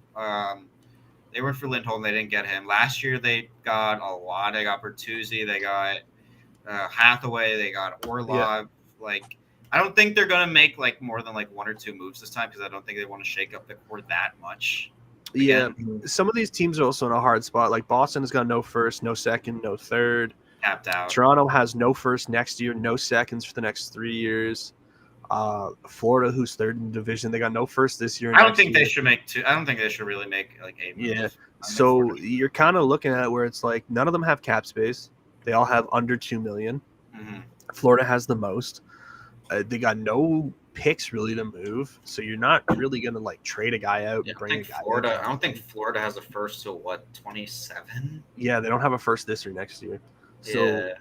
They were in for Lindholm. They didn't get him last year. They got a lot. They got Bertuzzi. They got Hathaway. They got Orlov. Like, I don't think they're gonna make like more than like one or two moves this time because I don't think they want to shake up the core that much. Yeah. Again, Some of these teams are also in a hard spot. Like Boston has got no first, no second, no third. tapped out. Toronto has no first next year, no seconds for the next 3 years. Florida, who's third in the division, they got no first this year. I don't next think year. they should make two. I don't think they should really make like a move. Yeah. I'm So in you're kind of looking at it where it's like none of them have cap space. They all have under 2 million. Mhm. Florida has the most. They got no picks really to move, so you're not really gonna like trade a guy out Yeah, and I bring a think guy. Florida. I don't think Florida has a first till what 27. Yeah, they don't have a first this or next year. So Yeah.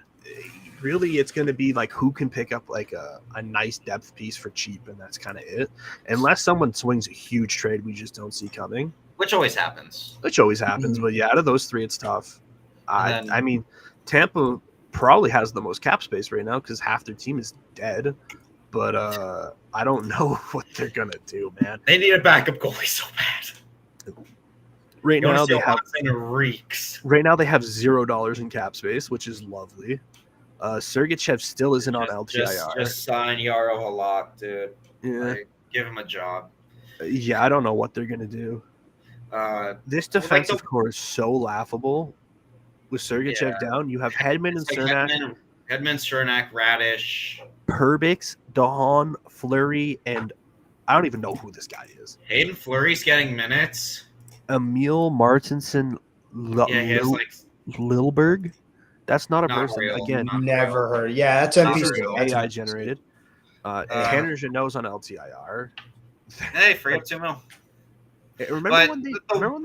really, it's going to be like who can pick up like a nice depth piece for cheap, and that's kind of it. Unless someone swings a huge trade we just don't see coming, Which always happens. which always happens. Mhm. But yeah, out of those three, it's tough. And then- I mean, Tampa probably has the most cap space right now because half their team is dead. But I don't know what they're gonna do, man. They need a backup goalie so bad. Right You now want to they see have reeks. right now they have $0 in cap space, which is lovely. Sergachev still isn't on LTIR. Just sign Yarrow a lot, dude. Yeah, Like, give him a job. yeah, I don't know what they're gonna do. This Well, like defensive core is so laughable. With Sergachev Yeah. down, you have Hedman and it's like Cernak, Hedman, Cernak, Radish, Perbix, Dahan, Fleury, and I don't even know who this guy is. Hayden Fleury's getting minutes. Emil Martinson Yeah, he has like Lilberg. That's not a Not person. real. Again, Not Never heard. Yeah, that's Not this NPC. is real. That's AI NPC. generated. Tanner Janot's on LTIR. hey, free up 2 mil. Remember But when they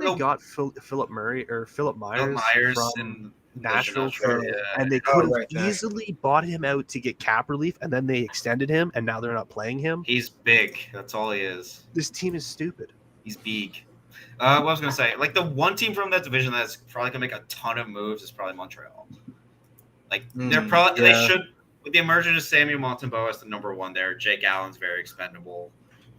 the- got Philip Murray or Philip Myers, Phil Myers from and Nashville, yeah. and they Oh, could have right, Nashville. easily bought him out to get cap relief, and then they extended him, and now they're not playing him. He's big. That's all he is. This team is stupid. He's big. What I was gonna say, like the one team from that division that's probably gonna make a ton of moves is probably Montreal. Like they're probably yeah. they should with the emergence of Samuel Montembeau as the number one there. Jake Allen's very expendable.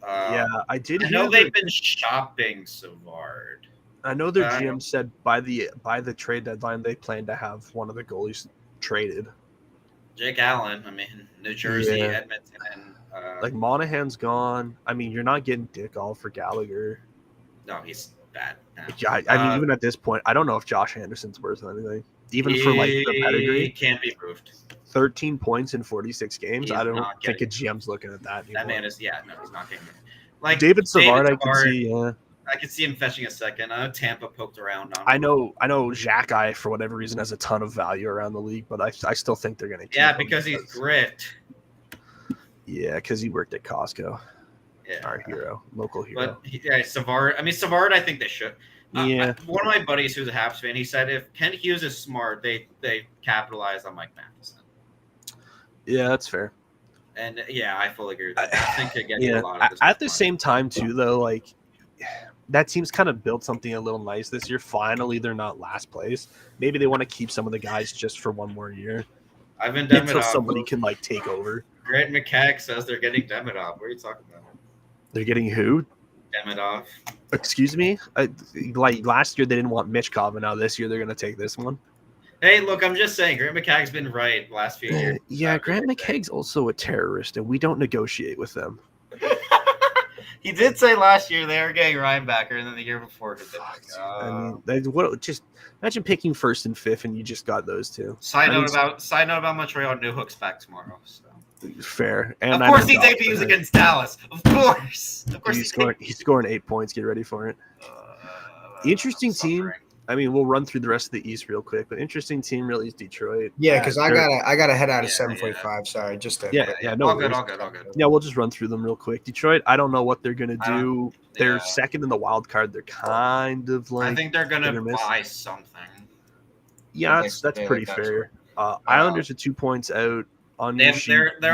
Yeah, I did. I hear know that- they've been shopping Savard. I know their I GM don't- said by the trade deadline they plan to have one of the goalies traded. Jake Allen, I mean New Jersey, Yeah. Edmonton, and Like Monahan's gone. I mean, you're not getting Dick all for Gallagher. no, he's bad now. Yeah, I mean, even at this point, I don't know if Josh Anderson's worth anything. Even for like the He pedigree, can't be moved. 13 points in 46 games. He's I don't not think a getting- GM's looking at that anymore. That man is no, he's not getting it. Like David Savard, I can Savard, see. Yeah. I could see him fetching a second. I know Tampa poked around on him. I know Xhekaj for whatever reason has a ton of value around the league, but I still think they're going to. Yeah, because he's grit. Yeah, because he worked at Costco. Yeah. Our hero, local hero. But Savard. I mean, Savard. I think they should. Yeah. One of my buddies who's a Habs fan, he said if Kent Hughes is smart, they capitalize on Mike Matheson. Yeah, that's fair. And yeah, I fully agree with that. Boston could get you Yeah. a lot of this. At the same time, too, though, like that team's kind of built something a little nice this year. Finally, they're not last place. Maybe they want to keep some of the guys just for one more year Ivan until Demidov. somebody can like take over. Grant McCagg says they're getting Demidov. What are you talking about? They're getting who? Demidov. Excuse me? Like last year they didn't want Michkov, and now this year they're going to take this one. Hey, look, I'm just saying, Grant McCagg's been right last few years. Yeah, Grant McCagg's also a terrorist, and we don't negotiate with them. He did say last year they were getting Reinbacker, and then the year before. I mean, what? Just imagine picking first and fifth, and you just got those two. Side note about Montreal, Newhook's back tomorrow. So. Fair. And of course he debuts against Dallas. Of course he's scoring 8 points. Get ready for it. Interesting team. I mean, we'll run through the rest of the East real quick, but interesting team really is Detroit. Yeah, because I gotta head out at 7:45. Sorry, just to no all worries. good. Yeah, we'll just run through them real quick. Detroit, I don't know what they're gonna do. They're second in the wild card. They're kind of like I think they're gonna buy something. Yeah, that's pretty fair. Islanders are 2 points out. On they're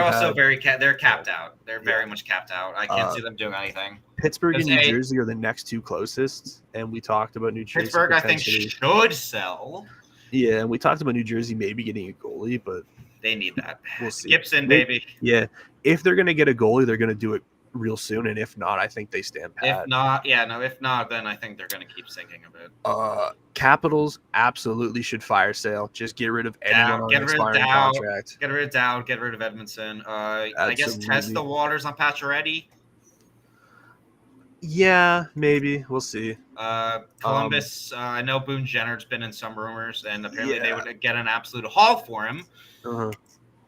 also they're capped out. They're very much capped out. I can't see them doing anything. Pittsburgh and New Jersey are the next two closest, and we talked about New Jersey. Pittsburgh, I think, should sell. Yeah, and we talked about New Jersey maybe getting a goalie, but they need that. We'll see. Gibson, baby. Yeah, if they're gonna get a goalie, they're gonna do it real soon, and if not, I think they stand pat. If not, then I think they're gonna keep sinking a bit. Capitals absolutely should fire sale. Just get rid of anyone on an expiring contract. Get rid of Dowd. Get rid of Edmondson. I guess test the waters on Pacioretty. Yeah, maybe. We'll see. Columbus, I know Boone Jenner's been in some rumors, and apparently they would get an absolute haul for him.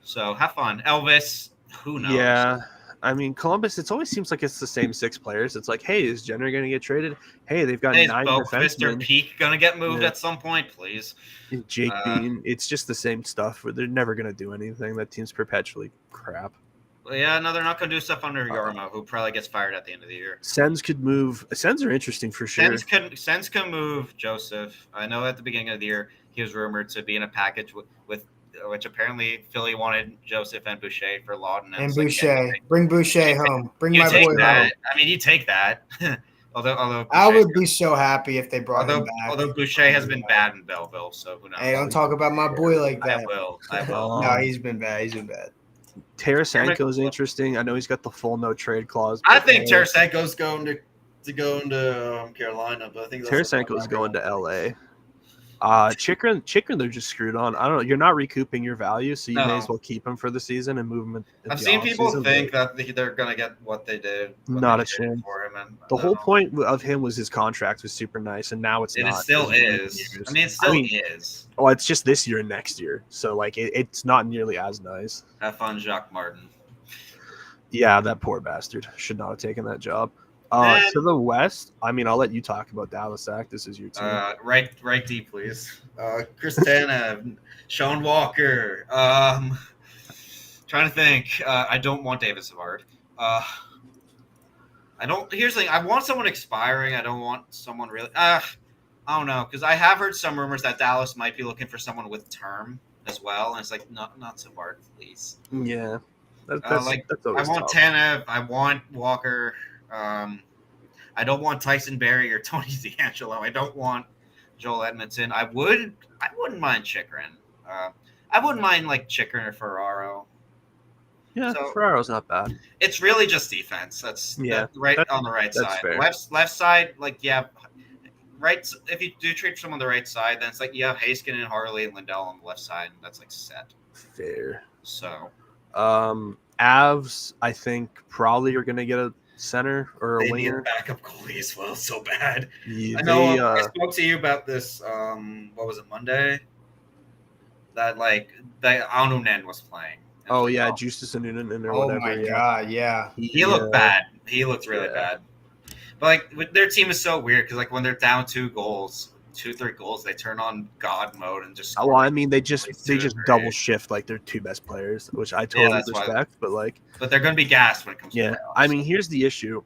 So have fun. Elvis, who knows? Yeah. I mean, Columbus, it always seems like it's the same 6 players. It's like, hey, is Jenner going to get traded? Hey, they've got 9 defensemen. Mr. Peak going to get moved at some point, please. Jake Bean. It's just the same stuff. They're never going to do anything. That team's perpetually crap. Well, yeah, no, they're not going to do stuff under Yarmo, who probably gets fired at the end of the year. Sens could move. Sens are interesting for sure. Sens can move Joseph. I know at the beginning of the year he was rumored to be in a package with which apparently Philly wanted Joseph and Boucher for Lawton. And Boucher. Bring Boucher home. Bring my boy home. I mean, you take that. although Boucher, I would be so happy if they brought him back. Although Boucher has been bad in Belleville, so who knows? Hey, don't talk about my boy like that. I will. No, he's been bad. Tarasenko is interesting. I know he's got the full no trade clause. I think Tarasenko's going to go into Carolina, but I think Tarasenko is going to LA. Chikrin, they're just screwed on. I don't know. You're not recouping your value, so you may as well keep him for the season and move him. I've seen people think that they're going to get what they did. Not a chance. The whole point of him was his contract was super nice, and now it's not. It still is. I mean, it still is. Well, it's just this year and next year, so like it's not nearly as nice. Have fun, Jacques Martin. Yeah, that poor bastard should not have taken that job. To the west, I mean, I'll let you talk about Dallas. Zach, this is your team. Right D, please. Chris Tanev, Sean Walker. Trying to think. I don't want David Savard. I don't. Here's the thing. I want someone expiring. I don't want someone really. I don't know, because I have heard some rumors that Dallas might be looking for someone with term as well, and it's like not Savard, please. Yeah, that's I want Tanev. I want Walker. I don't want Tyson Berry or Tony DeAngelo. I don't want Joel Edmondson. I wouldn't mind Chikrin. I wouldn't mind like Chikrin or Ferraro. Yeah, so, Ferraro's not bad. It's really just defense. That's on the right side. Fair. Left side, right. If you do trade someone on the right side, then it's like you have Haskin and Harley and Lindell on the left side, and that's like set. Fair. So, Avs, I think probably are going to get a center or a winger. Need a backup goalie as well. So bad. Yeah, I know. I spoke to you about this. What was it, Monday? That Anunen was playing. Oh yeah, Justus Anunen or whatever. Oh my god, yeah. He looked bad. He looked really bad. But their team is so weird because when they're down 2 goals, 2-3 goals, they turn on God mode and just. Well, I mean, they just double shift their 2 best players, which I totally respect. But they're going to be gassed when it comes. to playoffs. I mean, here's the issue: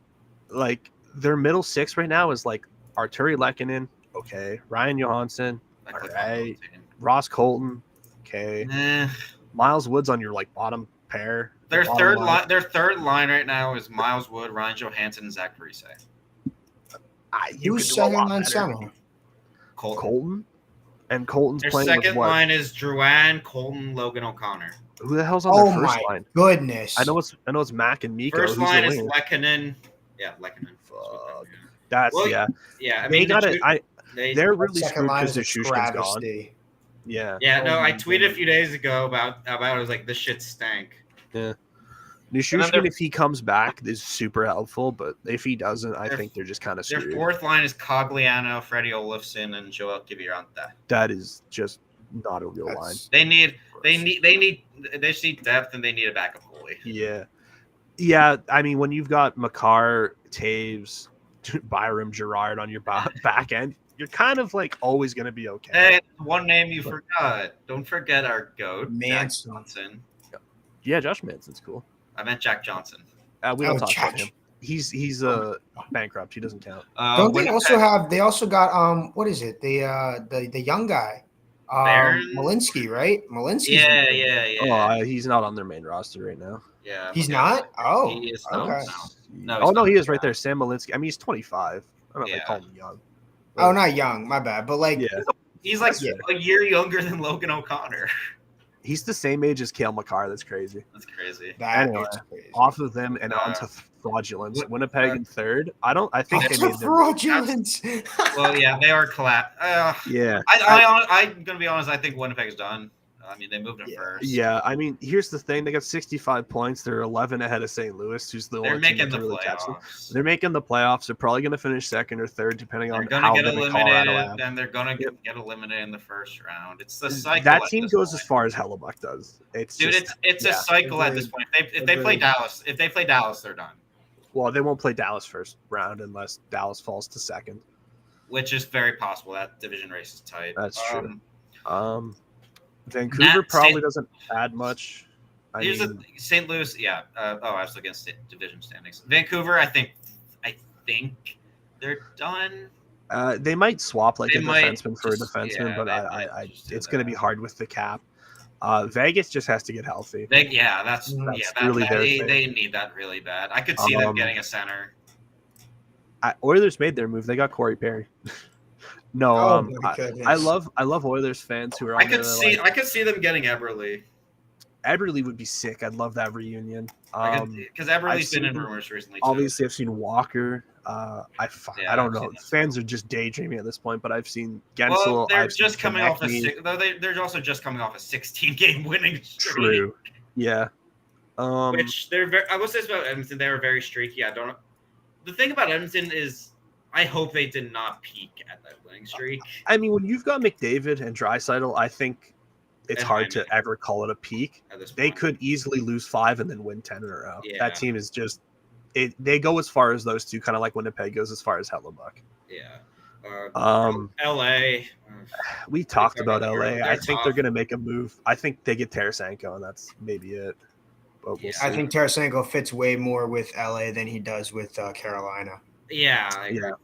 their middle 6 right now is Arturi Lehkonen, okay, Ryan Johansson, all right, Ross Colton, okay, Miles Wood's on your like bottom pair. Their bottom third line right now is Miles Wood, Ryan Johansson, and Zach Parise. You Who's could do a second lot line better. center? Colton. And Colton's Their playing second with what? line is Drouin, Colton, Logan O'Connor. Who the hell's on Oh their first my line? goodness! I know it's Mac and Miko. First Who's line the is winger? Lehkonen. Yeah, Lehkonen. Fuck. That's Well, yeah. Yeah, I They mean, got it. They're That really second screwed line because is a Shushin's gone. travesty. Yeah. Yeah, Oh no, my I tweeted a goodness. few days ago about it was like this shit stank. Yeah. And Nichushkin, then if he comes back, is super helpful, but if he doesn't, I think they're just kind of Their screwed. fourth line is Cogliano, Freddie Olofsson, and Joel Kiviranta. That is just not a real line. They just need depth and they need a backup goalie. Yeah. I mean, when you've got Makar, Taves, Byram, Gerard on your back end, you're kind of like always going to be okay. Hey, one name you forgot. Don't forget our goat, Manson. Jack Johnson. Yeah, Josh Manson's cool. I meant Jack Johnson. We don't talk Jack. about him. He's bankrupt. He doesn't count. Don't they also have? They also got what is it? The young guy, Malinsky, right? Malinsky. Yeah. Oh, he's not on their main roster right now. Yeah, He's not. Oh, he is okay. No, he is right there. Sam Malinsky. I mean, he's 25. I don't know if they call him young. Oh, not young. My bad. But like, he's like a year younger than Logan O'Connor. He's the same age as Cale Makar. That's crazy. That's crazy. Anyway, crazy. off of them and onto fraudulence. Winnipeg in third. I think they made them fraudulence. Well, yeah, they are collapsed. Yeah. I'm gonna be honest. I think Winnipeg's done. I mean, they moved them first. Yeah, I mean, here's the thing: they got 65 points. They're 11 ahead of St. Louis, who's the They're only team making the really catch them. playoffs. They're making the playoffs. They're probably going to finish second or third, depending on They're how gonna get eliminated, have. and they're gonna get eliminated in the first round. It's the cycle. That team goes as far as Hellebuck does. It's a cycle at this point. If they play Dallas, they're done. Well, they won't play Dallas first round unless Dallas falls to second, which is very possible. That division race is tight. That's true. Vancouver probably doesn't add much. St. Louis, yeah. I was looking at division standings. Vancouver, I think they're done. They might swap defenseman for a defenseman, but it's going to be hard with the cap. Vegas just has to get healthy. They need that really bad. I could see them getting a center. Oilers made their move. They got Corey Perry. No, I love Oilers fans who are. I could see them getting Eberle. Eberle would be sick. I'd love that reunion. Because Eberle's been in rumors recently. Too. Obviously, I've seen Walker. I don't know. Fans are just daydreaming at this point, but I've seen Gensel. Well, they're just coming off they're also just coming off a 16-game winning streak. True. Yeah. Which I will say about Edmonton, they were very streaky. I don't know. The thing about Edmonton is, I hope they did not peak at that winning streak. I mean, when you've got McDavid and Draisaitl, I think it's hard to ever call it a peak. They could easily lose 5 and then win 10 in a row. Yeah. That team is just they go as far as those two, kind of like Winnipeg goes as far as Hellebuck. Yeah. LA. We talked about LA. I think they're going to make a move. I think they get Tarasenko, and that's maybe it. But we'll see. I think Tarasenko fits way more with LA than he does with Carolina. Yeah, I agree with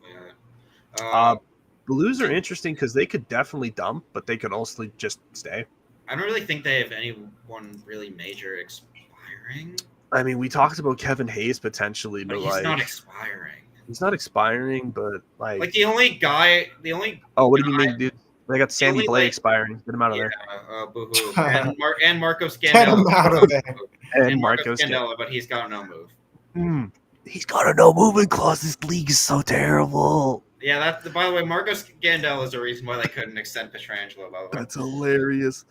that. Blues are interesting because they could definitely dump, but they could also just stay. I don't really think they have anyone really major expiring. I mean, we talked about Kevin Hayes potentially, but he's not expiring. He's not expiring, but like the only guy. Oh, what do you mean, dude? They got Sandy Blay expiring. Get him out of there. Boo-hoo. and Marco Scandella. Get him out of there. And Marco Scandella, but he's got a no move. He's got a no movement clause. This league is so terrible. Yeah, by the way, Marco Scandella is the reason why they couldn't extend Pietrangelo. By the way, that's hilarious.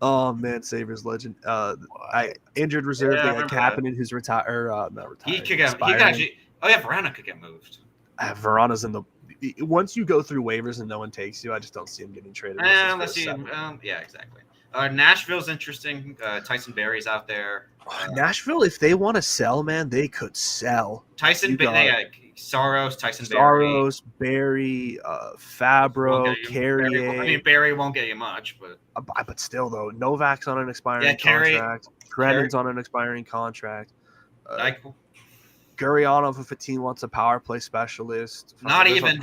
Oh man, Sabres legend. Injured reserve. They got Kapanen, who's not retired. He could actually. Oh yeah, Verona could get moved. Verona's in the. Once you go through waivers and no one takes you, I just don't see him getting traded. Yeah, exactly. Nashville's interesting. Tyson Berry's out there. Nashville, if they want to sell, man, they could sell. Saros, Tyson Berry, Fabro, Carrier. Berry won't get you much, but still though, Novak's on an expiring contract. Brennan's on an expiring contract. Gurrianov, if a team wants a power play specialist. Not even.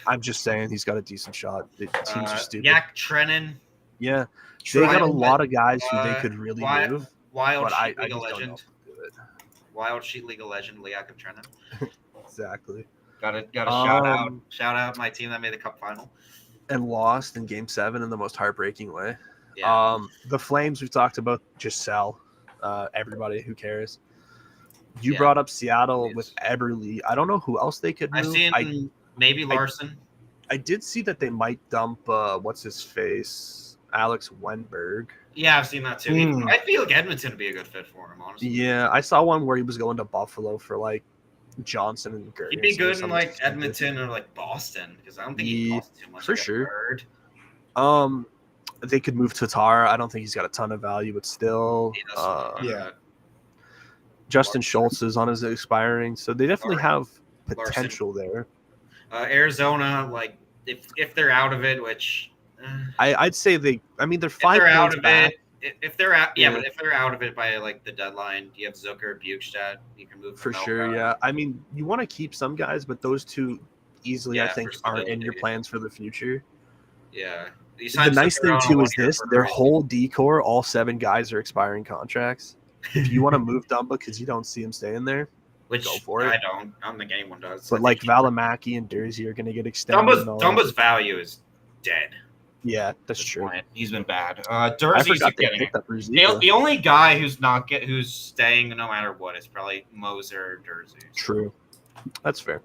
I'm just saying he's got a decent shot. The teams are stupid. Yak Trennan. Yeah, they Try got a and lot of guys who they could really Wild, move, Wild but I Sheet League of just don't know Legend. if they'll do it. Wild Sheet League of Legend, Liak Trennan. Exactly. Got to Um, shout out my team that made the cup final. and lost in Game 7 in the most heartbreaking way. Yeah. The Flames we've talked about just sell. Everybody, who cares? You Yeah, brought up Seattle please. with Eberle. I don't know who else they could I've move. seen maybe Larson. I did see that they might dump what's his face, Alex Wenberg. Yeah, I've seen that too. I feel like Edmonton would be a good fit for him, honestly. Yeah, I saw one where he was going to Buffalo for like Johnson and Gurley. He'd be good in like Edmonton or like Boston because I don't think he costs too much. For sure. They could move Tatar. I don't think he's got a ton of value, but still, Justin Schultz is on his expiring, so they definitely have potential there. Arizona, like if they're out of it, which I'd say they're 5 they're points out of back. If they're out, but if they're out of it by like the deadline, you have Zucker, Bukestad. You can move for sure. Yeah, I mean, you want to keep some guys, but those two easily, I think, aren't in your plans for the future. Yeah. The nice thing too is their whole decor, all 7 guys are expiring contracts. If you want to move Dumba because you don't see him staying there, which go for it. I don't think anyone does. But like Valimaki and Dursey are going to get extended. Dumba's value is dead. Yeah, that's true. He's been bad. Dursey's getting the only guy who's staying no matter what is probably Moser or Dursey. True, that's fair.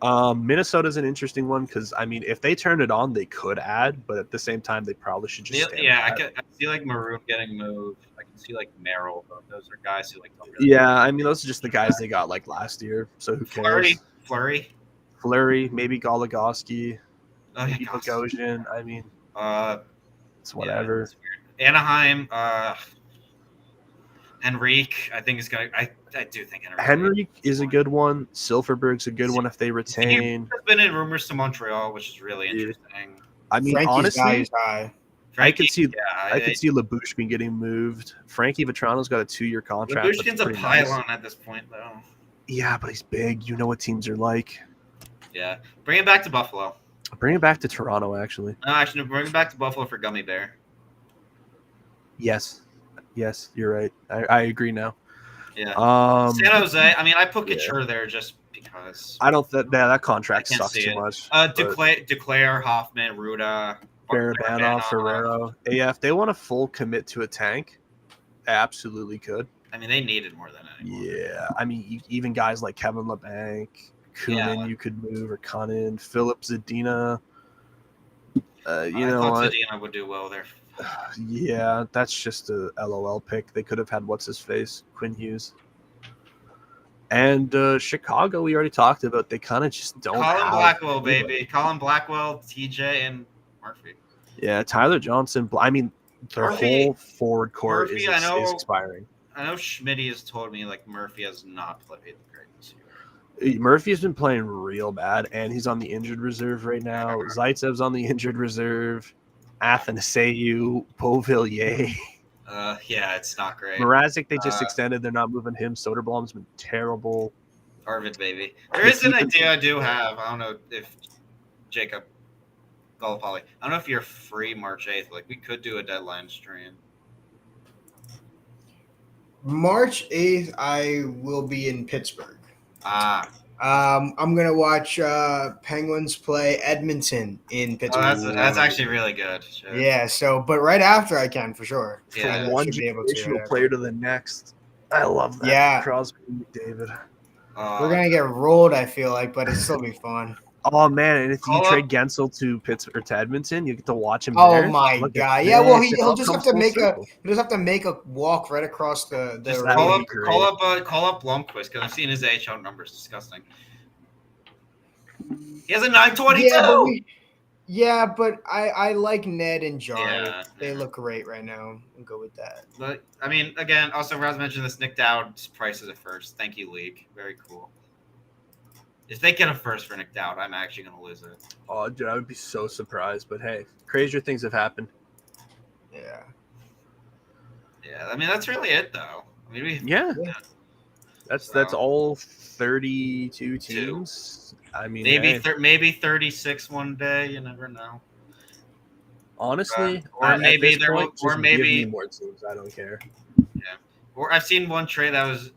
Minnesota's an interesting one because I mean, if they turn it on, they could add, but at the same time, they probably should just. I see like Maroon getting moved. I can see like Merrill. Those are guys who like. Don't really I mean, those are just the guys they got like last year. So who cares? Fleury, maybe Goligoski, maybe Bogosian. I mean, it's whatever. Yeah, Anaheim, Henrique, I think is going to. I do think Henrique is a good one. Silverberg's a good one if they retain. There's been in rumors to Montreal, which is really interesting. I mean, Frankie's honestly, high. I could see Labushkin getting moved. Frankie Vetrano's got a 2-year contract. Labushkin's a pylon at this point, though. Yeah, but he's big. You know what teams are like. Yeah, bring him back to Buffalo. Bring him back to Toronto, actually. No, actually, bring him back to Buffalo for Gummy Bear. Yes, you're right. I agree now. Yeah. San Jose. I mean, I put Couture there just because. I don't. That contract sucks too much. Duclair, Hoffman, Ruda, Barabanov, Ferrero. Yeah, if they want a full commit to a tank, absolutely could. I mean, they needed more than anyone. Yeah, I mean, even guys like Kevin LeBanc, Kunin, you could move, or Cunnin, Philip Zadina. I thought Zadina would do well there. Yeah, that's just a LOL pick. They could have had what's his face, Quinn Hughes. And Chicago, we already talked about. They kind of just don't. Colin Blackwell, baby. Colin Blackwell, TJ, and Murphy. Yeah, Tyler Johnson. I mean, their whole forward core is expiring. I know Schmitty has told me like Murphy has not played the great this year. Murphy has been playing real bad, and he's on the injured reserve right now. Zaitsev's on the injured reserve. Athanasiou, Beauvillier. Yeah, it's not great. Mrazek, they just extended. They're not moving him. Soderblom's been terrible. Arvid, baby. There is an idea I do have. I don't know if Jacob Golopoli. I don't know if you're free March 8th. Like, we could do a deadline stream. March 8th, I will be in Pittsburgh. I'm gonna watch Penguins play Edmonton in Pittsburgh. Oh, that's actually really good. Sure. Yeah. So, but right after I can for sure. Yeah, one generational player to the next. I love that. Yeah, Crosby, David. We're gonna get rolled. I feel like, but it'll still be fun. Oh man! And if you trade Gensel to Pittsburgh or to Edmonton, you get to watch him. Oh my god! Yeah, well, he'll just have to make a walk right across the. Call up Blomqvist because I've seen his AHL numbers. Disgusting. He has a 922. Yeah, but I like Ned and Jari. Yeah, they look great right now. I'll go with that. But I mean, again, also Raz mentioned this. Nick Dowd's price is a first. Thank you, League. Very cool. If they get a first for Nick Dowd, I'm actually going to lose it. Oh, dude, I would be so surprised. But hey, crazier things have happened. Yeah. Yeah, I mean, that's really it, though. I mean, That's all 32 teams. I mean, maybe 36 one day. You never know. Honestly, or at maybe this point, or just give me maybe more teams. I don't care. or I've seen one trade that was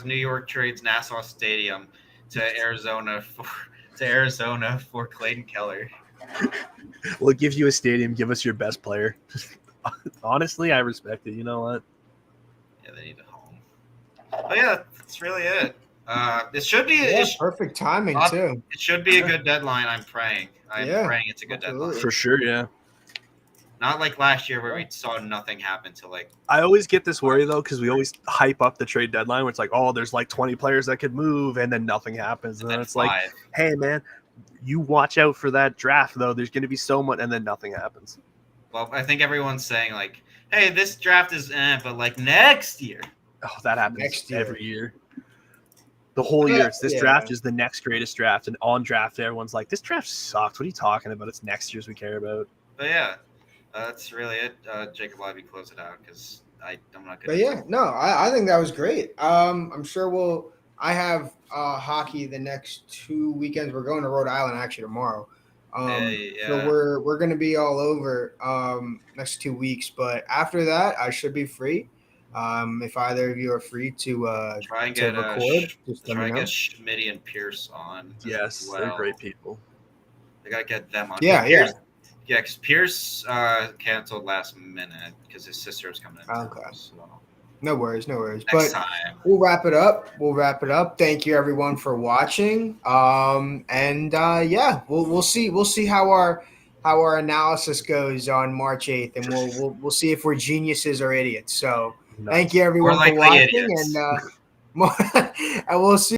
New York trades Nassau Stadium to Arizona for Clayton Keller. We'll give you a stadium. Give us your best player. Honestly, I respect it. You know what? Yeah, they need a home. But yeah, that's really it. It should be Yeah, perfect timing too. it should be a good deadline. I'm praying. I'm Yeah, praying it's a good absolutely. deadline. For sure, yeah. Not like last year where we saw nothing happen to like. I always get this worry though because we always hype up the trade deadline where it's like, oh, there's like 20 players that could move, and then nothing happens, and then it's like, hey man, you watch out for that draft though. There's going to be so much, and then nothing happens. Well, I think everyone's saying like, hey, this draft is but like next year. Oh, that happens every year. The whole year, it's this draft is the next greatest draft, and on draft day, everyone's like, this draft sucks. What are you talking about? It's next year's we care about. But yeah. That's really it. Jacob, let me close it out because I'm not good. But yeah, no, I think that was great. I'm sure I have hockey the next 2 weekends. We're going to Rhode Island actually tomorrow. So we're going to be all over next 2 weeks. But after that, I should be free. If either of you are free to try and get record, just try and get Schmitty and Pierce on. Yes, they're great people. I gotta get them on. Yeah, Pierce, yeah, because Pierce canceled last minute because his sister was coming in. Okay. So. No worries. Next but time. We'll wrap it up. Thank you everyone for watching. Yeah, we'll see how our analysis goes on March 8th, and we'll see if we're geniuses or idiots. So thank you everyone for watching, and we'll see.